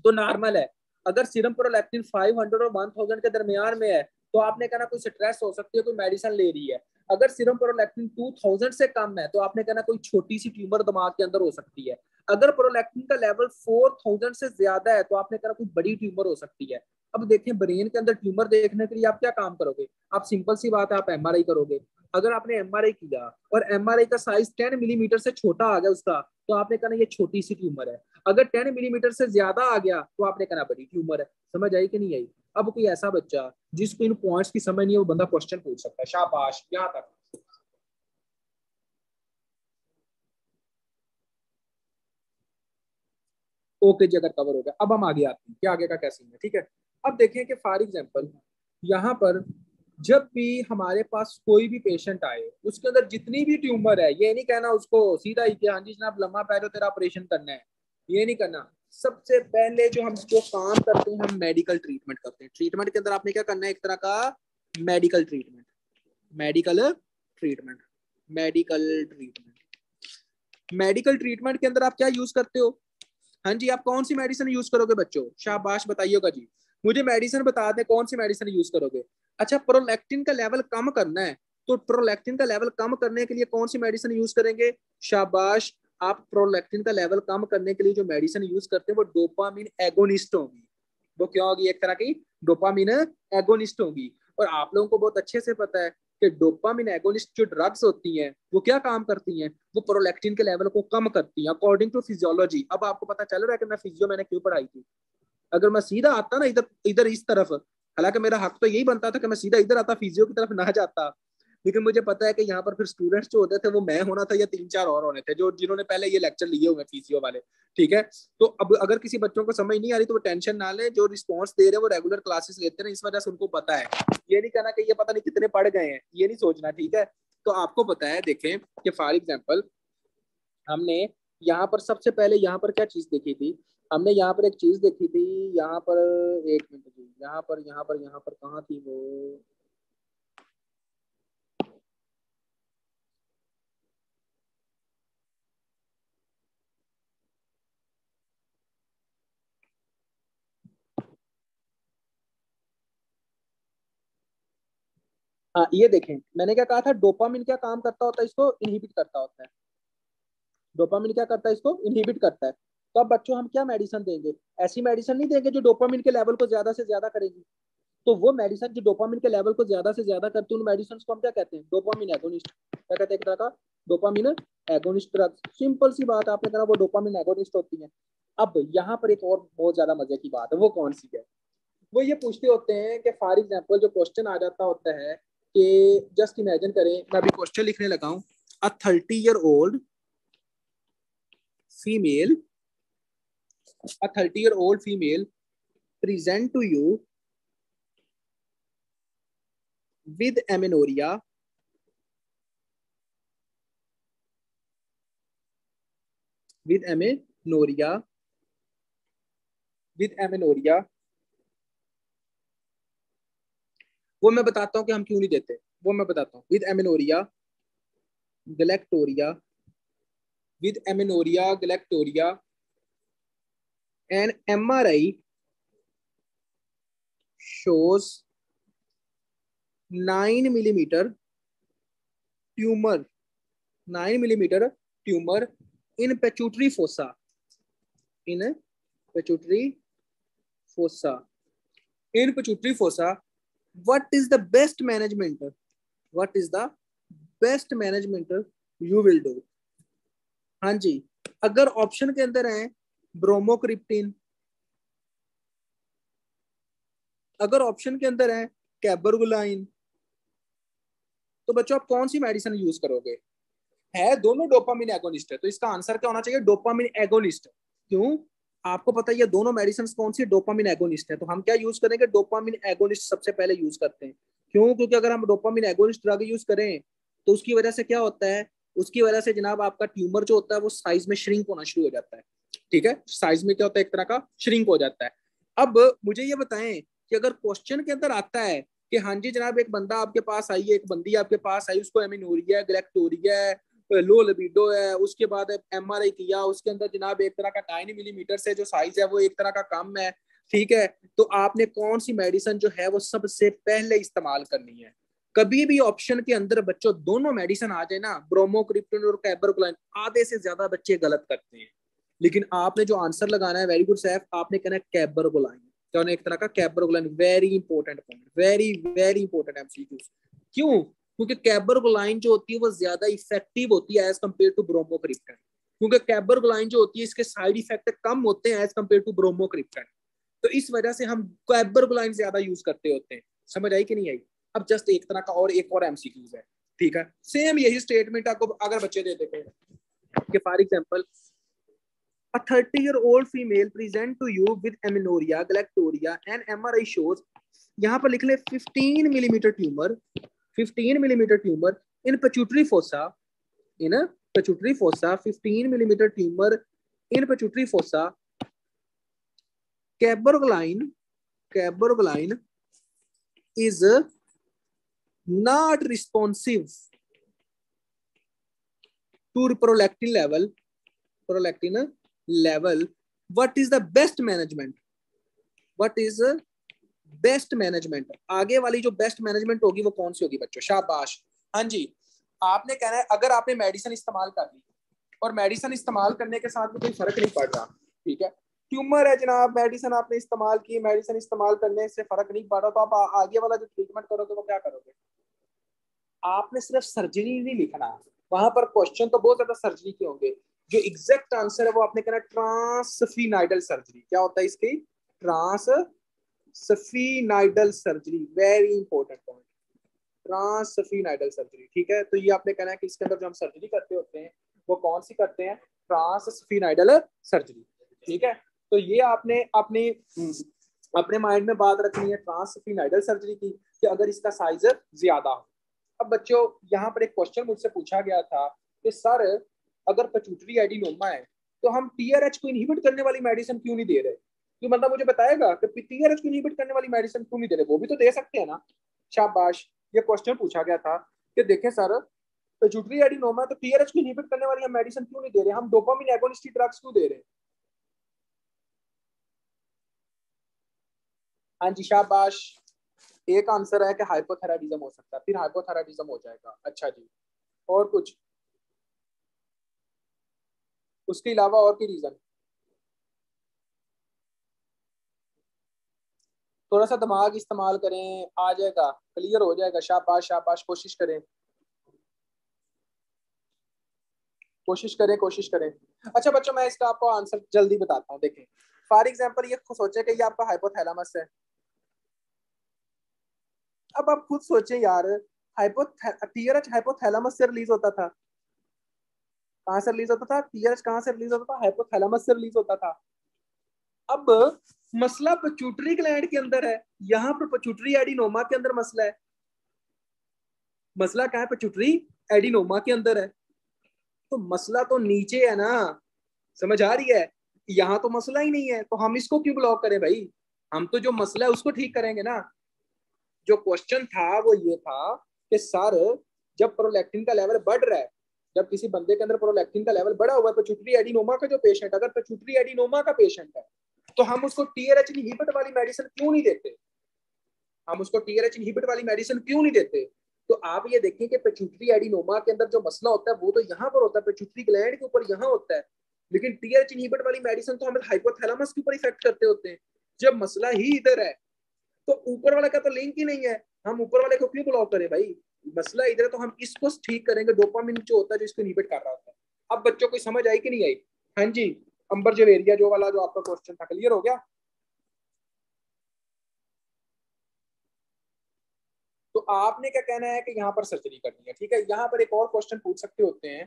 Speaker 1: तो नॉर्मल है, अगर सीरम प्रोलैक्टिन 500 और 1000 के दरमियान में है तो आपने कहना कोई स्ट्रेस हो सकती है, कोई मेडिसिन ले रही है। अगर सीरम प्रोलैक्टिन 2000 से कम है तो आपने कहना कोई छोटी सी ट्यूमर दिमाग के अंदर हो सकती है। अगर प्रोलैक्टिन का लेवल 4000 से ज्यादा है तो आपने कहना कोई बड़ी ट्यूमर हो सकती है। अब देखिए ब्रेन के अंदर ट्यूमर देखने के लिए आप क्या काम करोगे? आप सिंपल सी बात है, आप एमआरआई करोगे। अगर आपने एमआरआई किया और एमआरआई का साइज 10 मिलीमीटर से छोटा आ गया उसका, तो आपने कहना ये छोटी सी ट्यूमर है। अगर 10 मिलीमीटर से ज्यादा आ गया तो आपने कहना बड़ी ट्यूमर है। समझ आई कि नहीं आई? अब कोई ऐसा बच्चा जिसको इन पॉइंट्स की समझ नहीं है वो बंदा क्वेश्चन पूछ सकता है, शाबाश, यहाँ तक। ओके जी, अगर कवर हो गया अब हम आगे आते हैं कि आगे का क्या सीन है, ठीक है। अब देखें कि फॉर एग्जाम्पल यहाँ पर जब भी हमारे पास कोई भी पेशेंट आए उसके अंदर जितनी भी ट्यूमर है, ये नहीं कहना उसको सीधा ही कि हाँ जी जनाब लम्बा पैरो तेरा ऑपरेशन करना है, ये नहीं करना। सबसे पहले जो हम जो काम करते हैं हम मेडिकल ट्रीटमेंट करते हैं। ट्रीटमेंट के अंदर आपने क्या करना है, एक तरह का medical treatment, medical treatment, medical treatment, medical treatment के अंदर आप क्या यूज करते हो? हाँ जी, आप कौन सी मेडिसिन यूज करोगे बच्चों? शाबाश बताइएगा जी, मुझे मेडिसिन बता दें कौन सी मेडिसिन यूज करोगे। अच्छा, प्रोलैक्टिन का लेवल कम करना है, तो प्रोलैक्टिन का लेवल कम करने के लिए कौन सी मेडिसिन यूज करेंगे? शाबाश, आप प्रोलैक्टिन का लेवल कम करने के लिए जो मेडिसिन यूज करते हैं वो डोपामिन एगोनिस्ट होगी। वो क्या होगी? एक तरह की डोपामिन एगोनिस्ट होगी। और आप लोगों को बहुत अच्छे से पता है कि डोपामिन एगोनिस्ट जो ड्रग्स होती हैं वो क्या काम करती हैं? वो प्रोलैक्टिन के लेवल को कम करती हैं अकॉर्डिंग टू फिजियोलॉजी। अब आपको पता चल रहा है कि मैं फिजियो मैंने क्यों पढ़ाई थी। अगर मैं सीधा आता ना इधर इधर इस तरफ, हालांकि मेरा हक तो यही बनता था कि मैं सीधा इधर आता, फिजियो की तरफ ना जाता, लेकिन मुझे पता है कि यहाँ पर फिर स्टूडेंट्स जो होते थे वो मैं होना था या 3-4 और होने थे जो जिन्होंने पहले ये लेक्चर लिए हुए फिजियो वाले। ठीक है, तो अब अगर किसी बच्चों को समझ नहीं आ रही तो वो टेंशन ना ले, जो रिस्पॉन्स दे रहे हैं वो रेगुलर क्लासेस लेते हैं, इस वजह से उनको पता है। ये नहीं कहना कि ये पता नहीं कितने पढ़ गए हैं, ये नहीं सोचना। ठीक है, तो आपको पता है, देखें कि फॉर एग्जाम्पल हमने यहाँ पर सबसे पहले यहाँ पर क्या चीज देखी थी? हमने यहाँ पर एक चीज देखी थी, यहाँ पर, एक मिनट जी, यहाँ पर कहाँ थी वो? हाँ, ये देखें, मैंने क्या कहा था? डोपामिन क्या काम करता होता है? इसको इनहिबिट करता होता है। डोपामिन क्या करता है? इसको इनहिबिट करता है। तो अब बच्चों हम क्या मेडिसिन देंगे? ऐसी मेडिसिन नहीं देंगे जो डोपामिन के लेवल को ज्यादा से ज्यादा करेगी। तो वो मेडिसिन जो डोपामिन के लेवल को ज्यादा से ज्यादा करती है उन मेडिसिन को हम क्या कहते हैं? Dopamine agonist. क्या कहते हैं? एक तरह का डोपामिन एगोनिस्ट ड्रग। सिंपल सी बात, आपने कहा वो डोपामिन एगोनिस्ट होती है। अब यहाँ पर एक और बहुत ज्यादा मजे की बात है, वो कौन सी है? वो ये पूछते होते हैं कि फॉर एग्जाम्पल जो क्वेश्चन आ जाता होता है कि जस्ट इमेजिन करें, मैं अभी क्वेश्चन लिखने लगा हूं, अ 30-year-old female, a 30-year-old female present to you with amenorrhea, with amenorrhea, with amenorrhea। वो मैं बताता हूँ कि हम क्यों नहीं देते, वो मैं बताता हूँ। With amenorrhoea galactorrhoea, with amenorrhoea galactorrhoea and MRI shows 9 millimeter tumor, 9 millimeter tumor in pituitary fossa, in pituitary fossa, in pituitary fossa। What is the best management? What is the best management you will do? हाँ जी, अगर option के अंदर है bromocriptine, अगर option के अंदर है कैबरगुलाइन, तो बच्चों आप कौन सी मेडिसिन यूज करोगे? है दोनों डोपामिन एगोनिस्ट है, तो इसका आंसर क्या होना चाहिए? Dopamine agonist. क्यों? आपको पता है ये दोनों मेडिसिन कौन सी डोपामिन एगोनिस्ट है, तो हम क्या यूज करेंगे? डोपामिन एगोनिस्ट सबसे पहले यूज करते हैं। क्यों? क्योंकि अगर हम डोपामिन एगोनिस्ट ड्रग यूज करें तो उसकी वजह से क्या होता है? उसकी वजह से जनाब आपका ट्यूमर जो होता है वो साइज में श्रिंक होना शुरू हो जाता है। ठीक है, साइज में क्या होता है? एक तरह का श्रिंक हो जाता है। अब मुझे ये बताएं कि अगर क्वेश्चन के अंदर आता है कि हाँ जी जनाब एक बंदा आपके पास आई है, एक बंदी आपके पास आई, उसको एमिनोरिया, गैलेक्टोरिया है, लो लिबिडो है, उसके बाद MRI किया, उसके अंदर जनाब एक तरह का 9 मिलीमीटर से जो साइज है वो एक तरह का कम है। ठीक है, तो आपने कौन सी मेडिसिन जो है वो सबसे पहले इस्तेमाल करनी है? कभी भी ऑप्शन के अंदर बच्चों दोनों मेडिसिन आ जाए ना, ब्रोमोक्रिप्टन और कैबरकुलाइन, आधे से ज्यादा बच्चे गलत करते हैं। लेकिन आपने जो आंसर लगाना है, वेरी गुड सैफ, आपने कहना है कैबरकुलाइन। क्या एक तरह का cabergoline, very important point, very very important MCQ। क्यों? क्योंकि कैबरगोलाइन जो होती है वो ज्यादा इफेक्टिव होती है एज कम्पेयर टू ब्रोमोक्रिप्टन। क्योंकि कैबरगोलाइन जो होती है इसके साइड इफेक्ट कम होते हैं एज कम्पेयर टू ब्रोमोक्रिप्टन, तो इस वजह से हम कैबरगोलाइन ज्यादा यूज करते होते हैं। समझ आई कि नहीं आई? अब जस्ट एक तरह का और एक और MCQs है। ठीक है, सेम यही स्टेटमेंट आपको अगर बच्चे दे देते हैं कि for example a 30-year-old female present to you with amenorrhea, galactoria and MRI shows, यहाँ पर लिख ले 15 millimeter tumor, 15 millimeter tumor in pituitary fossa, in a pituitary fossa, 15 millimeter tumor in pituitary fossa, cabergoline, cabergoline is not responsive to prolactin level, prolactin level. What is the best management? What is best management, आगे वाली जो best management होगी वो कौन सी होगी बच्चों? शाबाश। हाँ जी, आपने कहना है अगर आपने मेडिसिन इस्तेमाल कर ली और मेडिसिन इस्तेमाल करने के साथ में कोई फर्क नहीं पड़ रहा, ठीक है, ट्यूमर है जनाब, मेडिसिन आपने इस्तेमाल की, मेडिसिन इस्तेमाल करने से फर्क नहीं पड़ रहा, तो आप आगे वाला जो ट्रीटमेंट करोगे वो क्या करोगे? आपने सिर्फ सर्जरी नहीं लिखना, वहां पर क्वेश्चन तो बहुत ज्यादा सर्जरी के होंगे, जो एग्जैक्ट आंसर है वो आपने कहना ट्रांसफिनाइडल सर्जरी। क्या होता है इसकी? Transsphenoidal surgery, very important point, transsphenoidal surgery. ठीक है, तो ये आपने कहना है कि इसके अंदर जो हम सर्जरी करते होते हैं वो कौन सी करते हैं? ट्रांसफिनाइडल सर्जरी। ठीक है, तो ये आपने अपनी अपने माइंड में बात रखनी है ट्रांसफिनाइडल सर्जरी की, कि अगर इसका साइज ज्यादा हो। अब बच्चों यहाँ पर एक क्वेश्चन मुझसे पूछा गया था कि सर अगर पिट्यूटरी एडिनोमा है तो हम टीआरएच को इनहिबिट करने वाली मेडिसिन क्यों नहीं दे रहे? तो मतलब मुझे बताएगा कि टीआरएच को इनहिबिट करने वाली मेडिसिन क्यों नहीं दे रहे? वो भी तो दे सकते हैं ना। शाबाश, ये क्वेश्चन पूछा गया था कि देखें सर पिट्यूटरी एडिनोमा तो टीआरएच को इनहिबिट करने वाली हम मेडिसिन क्यों नहीं दे रहे, हम डोपामिन एगोनिस्ट ड्रग्स क्यों दे रहे हैं? हाँ जी, शाबाश। एक आंसर है कि हाइपोथायराइडिज्म हो सकता है, फिर हाइपोथायराइडिज्म हो जाएगा। अच्छा जी, और कुछ उसके अलावा और की रीजन? थोड़ा सा दिमाग इस्तेमाल करें, आ जाएगा, क्लियर हो जाएगा। शाबाश शाबाश, कोशिश करें, कोशिश करें, कोशिश करें। अच्छा बच्चों, मैं इसका आपको आंसर जल्दी बताता हूँ। देखें, फॉर एग्जाम्पल ये सोचे कि ये आपका हाइपोथैलेमस है। अब आप खुद सोचें यार, टीआरएच हाइपोथैलेमस से रिलीज होता था। कहाँ से रिलीज होता था? टीआरएच कहाँ से रिलीज होता था? हाइपोथैलेमस से रिलीज होता था। अब मसला पिट्यूटरी ग्लैंड के अंदर है, यहाँ पर पिट्यूटरी एडिनोमा के अंदर मसला है। मसला क्या है? पिट्यूटरी एडिनोमा के अंदर है, तो मसला तो नीचे है ना। समझ आ रही है? यहाँ तो मसला ही नहीं है, तो हम इसको क्यों ब्लॉक करें भाई? हम तो जो मसला है उसको ठीक करेंगे ना। जो क्वेश्चन था वो ये था कि सर जब प्रोलैक्टिन का लेवल बढ़ रहा है, जब किसी बंदे के अंदर प्रोलैक्टिन का लेवल बढ़ा हुआ है, पिट्यूटरी एडिनोमा का जो पेशेंट, अगर पिट्यूटरी एडिनोमा का पेशेंट है तो हम उसको टीआरएच इनहिबिटर वाली मेडिसिन क्यों नहीं देते? हम उसको टीआरएच इनहिबिटर वाली मेडिसिन क्यों नहीं देते? तो आप ये देखें कि पिट्यूटरी एडिनोमा के अंदर जो मसला होता है वो तो यहाँ पर होता है, पिट्यूटरी ग्लैंड के ऊपर यहाँ होता है, लेकिन टीआरएच इनहिबिटर वाली मेडिसिन तो हमें हाइपोथैलेमस के ऊपर इफेक्ट करते होते हैं। जब मसला ही इधर है तो ऊपर वाले का तो लिंक ही नहीं है, हम ऊपर वाले को क्यों ब्लॉक करें भाई? मसला इधर है तो हम इसको ठीक करेंगे, डोपामिन जो होता है जो इसको इनहिबिट कर रहा होता है। अब बच्चों को समझ आई कि नहीं आई? हाँ जी, अंबर जवेरिया जो वाला जो आपका क्वेश्चन था, क्लियर हो गया? तो आपने क्या कहना है कि यहाँ पर सर्जरी करनी है। ठीक है, यहाँ पर एक और क्वेश्चन पूछ सकते होते हैं।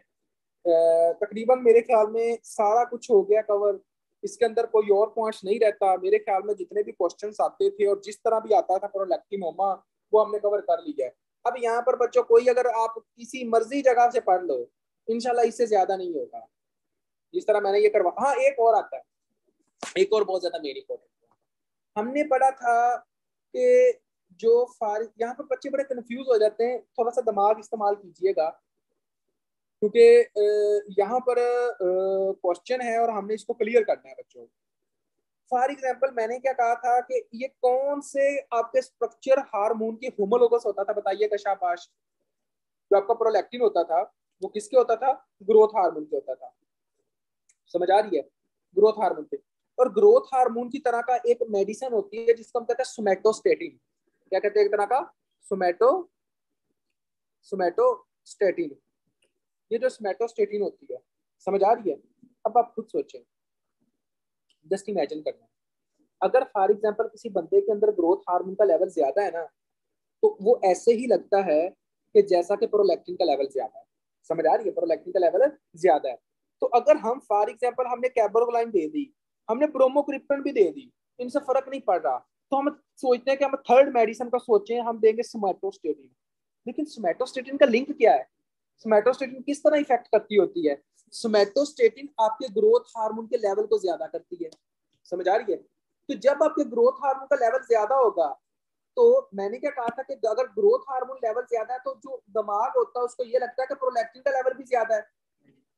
Speaker 1: तकरीबन मेरे ख्याल में सारा कुछ हो गया कवर, इसके अंदर कोई और पॉइंट्स नहीं रहता मेरे ख्याल में। जितने भी क्वेश्चंस आते थे और जिस तरह भी आता था प्रोलैक्टिनोमा, वो हमने कवर कर लिया है। अब यहाँ पर बच्चों कोई अगर आप किसी मर्जी जगह से पढ़ लो, इंशाल्लाह इससे ज्यादा नहीं होगा जिस तरह मैंने ये करवा। हाँ, एक और आता है, एक और बहुत ज्यादा मेन इंपॉर्टेंट, हमने पढ़ा था कि जो फारिग, यहाँ पर बच्चे बड़े कंफ्यूज हो जाते हैं, थोड़ा सा दिमाग इस्तेमाल कीजिएगा, क्योंकि यहाँ पर क्वेश्चन है और हमने इसको क्लियर करना है बच्चों। फॉर एग्जाम्पल मैंने क्या कहा था कि ये कौन से आपके स्ट्रक्चर हार्मोन के होमोलोगस होता था? बताइएगा, शाबाश। जो आपका प्रोलैक्टिन होता था वो किसके होता था? ग्रोथ हार्मोन के होता था। समझ आ रही है? ग्रोथ हार्मोन के। और ग्रोथ हार्मोन की तरह का एक मेडिसिन होती है जिसको हम कहते हैं सोमैटोस्टेटिन। क्या कहते हैं? एक तरह का सोमैटो सोमैटोस्टेटिन। ये जो सोमैटोस्टेटिन होती है, समझ आ रही है? अब आप खुद सोचें, जस्ट इमेजिन करना, अगर फॉर एग्जांपल किसी बंदे के अंदर ग्रोथ हार्मोन का लेवल ज्यादा है ना, तो वो ऐसे ही लगता है कि जैसा कि प्रोलैक्टिन का लेवल ज्यादा है। समझ आ रही है? प्रोलैक्टिन का लेवल ज्यादा है, तो अगर हम फॉर एग्जांपल हमने कैबरोलाइन दे दी, हमने ब्रोमोक्रिप्टन भी दे दी, इनसे फर्क नहीं पड़ रहा, तो हम सोचते हैं कि हम थर्ड मेडिसिन का सोचें, हम देंगे सोमैटोस्टेटिन। लेकिन सोमैटोस्टेटिन का लिंक क्या है? सोमैटोस्टेटिन किस तरह इफेक्ट करती होती है? सोमैटोस्टेटिन आपके ग्रोथ हार्मोन के लेवल को ज्यादा करती है। समझ आ रही है? तो जब आपके ग्रोथ हार्मोन का लेवल ज्यादा होगा, तो मैंने क्या कहा था कि अगर ग्रोथ हार्मोन लेवल ज्यादा है तो जो दिमाग होता है उसको ये लगता है कि प्रोलैक्टिन का लेवल भी ज्यादा है,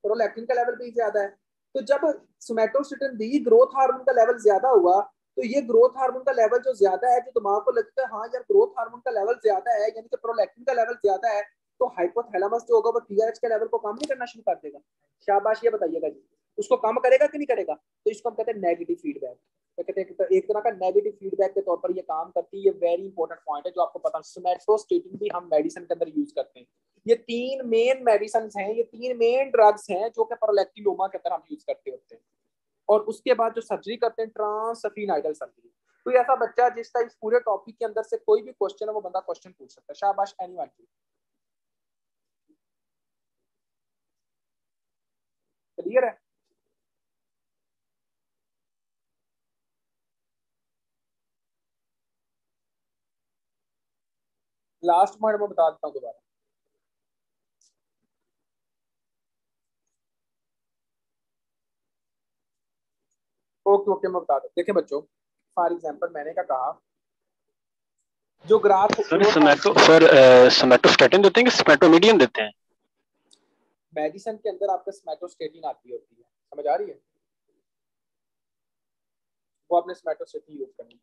Speaker 1: प्रोलैक्टिन का लेवल भी ज्यादा है। तो जब सोमैटोस्टेटिन दी, ग्रोथ हार्मोन का लेवल ज्यादा हुआ, तो ये ग्रोथ हार्मोन का लेवल जो ज्यादा है, जो दिमाग को लगता है हाँ यार ग्रोथ हार्मोन का लेवल ज्यादा है, यानी कि प्रोलैक्टिन का लेवल ज्यादा है, तो हाइपोथैलेमस जो होगा वो टीआरएच के लेवल को कम नहीं करना शुरू कर देगा। शाबाश, ये बताइएगा जी, उसको कम करेगा कि नहीं करेगा? तो इसको हम कहते हैं नेगेटिव फीडबैक। तो कहते हैं एक तरह का नेगेटिव फीडबैक के तौर पर ये काम करती है। ये वेरी इंपॉर्टेंट पॉइंट है जो आपको पता है। सोमैटोस्टेटिन भी हम मेडिसिन के अंदर यूज करते हैं। ये 3 मेन मेडिसिन हैं, ये 3 मेन ड्रग्स हैं जो कि प्रोलैक्टिनोमा के अंदर हम यूज करते होते हैं। और उसके बाद जो सर्जरी करते हैं ट्रांसफिनाइडल सर्जरी। तो ऐसा बच्चा जिसका इस पूरे टॉपिक के अंदर से कोई भी क्वेश्चन है वो बंदा क्वेश्चन पूछ सकता है। शाबाश, एनीवन। क्लियर है? लास्ट पॉइंट मैं बता देता हूँ दोबारा। ओके ओके, मैं बता दूँ। देखिए बच्चों, फॉर एग्जांपल मैंने क्या कहा, जो ग्राफ
Speaker 2: सर सोमैटोस्टेटिन देते हैं कि स्पेटोमीडियन देते हैं?
Speaker 1: मेडिसिन के अंदर आपका स्मेटोस्टेटिन आती होती है, समझ आ रही है? वो आपने स्मेटोस्टेटिन यूज करनी है।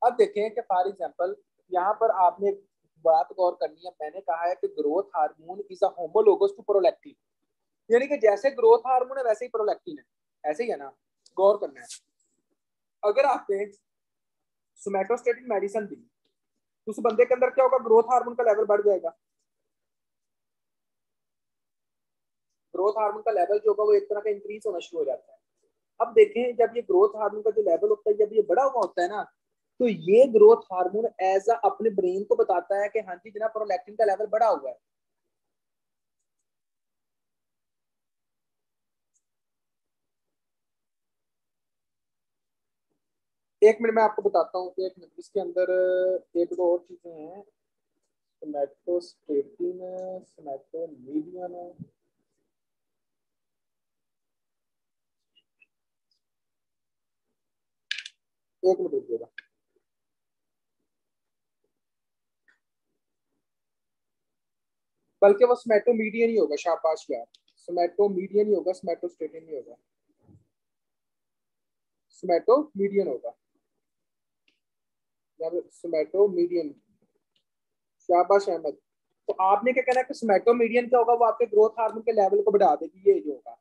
Speaker 1: अब देखें कि फॉर एग्जांपल यहाँ पर आपने एक बात गौर करनी है। मैंने कहा है कि growth hormone is a homologous to prolactin, यानी कि जैसे ग्रोथ हार्मोन है वैसे ही प्रोलैक्टिन है, ऐसे ही है ना? गौर करना है। अगर आपने सोमैटोस्टेटिन मेडिसिन दी तो उस बंदे के अंदर क्या होगा? ग्रोथ हार्मोन का लेवल बढ़ जाएगा। ग्रोथ हार्मोन का लेवल जो होगा वो एक तरह का इंक्रीज होना शुरू हो जाता है। अब देखें, जब ये ग्रोथ हार्मोन का जो लेवल होता है, जब ये बड़ा हुआ होता है ना, तो ये ग्रोथ हार्मोन एज अ अपने ब्रेन को बताता है कि हाँ जी जनाब प्रोलैक्टिन का लेवल बढ़ा हुआ है। एक मिनट मैं आपको बताता हूँ, एक मिनट। इसके अंदर एक दो और चीजें हैं। सोमैटोस्टेटिन, सोमैटोमीडियन, एक मिनट रुकिएगा। बल्कि वो सोमैटोमीडियन ही होगा। शाबाश यार, सोमैटोमीडियन ही होगा, सोमैटोस्टेटिन ही होगा, सोमैटोमीडियन होगा। सोमैटोमीडियन। शाबाश अहमद। तो आपने क्या कहना है कि सोमैटोमीडियन क्या होगा? वो आपके ग्रोथ हार्मोन के लेवल को बढ़ा देगी, ये जो होगा।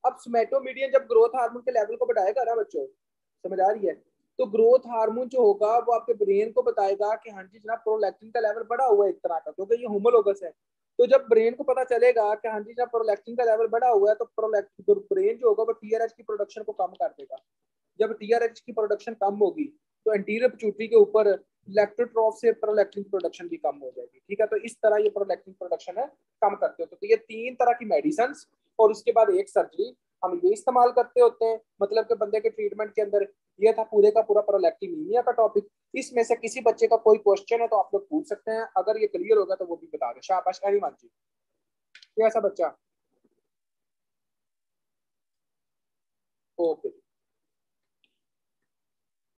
Speaker 1: अब सोमैटोमीडियन जब ग्रोथ हार्मोन के लेवल को बढ़ाएगा ना बच्चों, समझ आ रही है? तो ग्रोथ हार्मोन जो होगा वो आपके ब्रेन को बताएगा कि हाँ जी जनाब प्रोलैक्टिन का लेवल बढ़ा हुआ है एक तरह का, क्योंकि ये होमोलोगस है। तो जब ब्रेन को पता चलेगा कि हाँ जी जनाब प्रोलैक्टिन का लेवल बढ़ा हुआ है, तो प्रोलैक्टिन ब्रेन जो होगा वो टीआरएच की प्रोडक्शन को कम कर देगा। जब टीआरएच की प्रोडक्शन कम होगी तो एंटीरियर पिट्यूटरी के ऊपर लैक्टोट्रॉफ से प्रोलैक्टिन प्रोडक्शन भी कम हो जाएगी। ठीक है, तो इस तरह ये प्रोलैक्टिन प्रोडक्शन है कम करते होते। तो ये 3 तरह की मेडिसिन और उसके बाद एक सर्जरी हम ये इस्तेमाल करते होते हैं। मतलब कि बंदे के ट्रीटमेंट के अंदर ये था पूरे का पूरा प्रोलैक्टिनिमिया का टॉपिक। इसमें से किसी बच्चे का कोई क्वेश्चन है तो आप लोग पूछ सकते हैं, अगर ये क्लियर होगा तो वो भी बता दें। शाबाश अरिमान जी। कैसा बच्चा? ओके।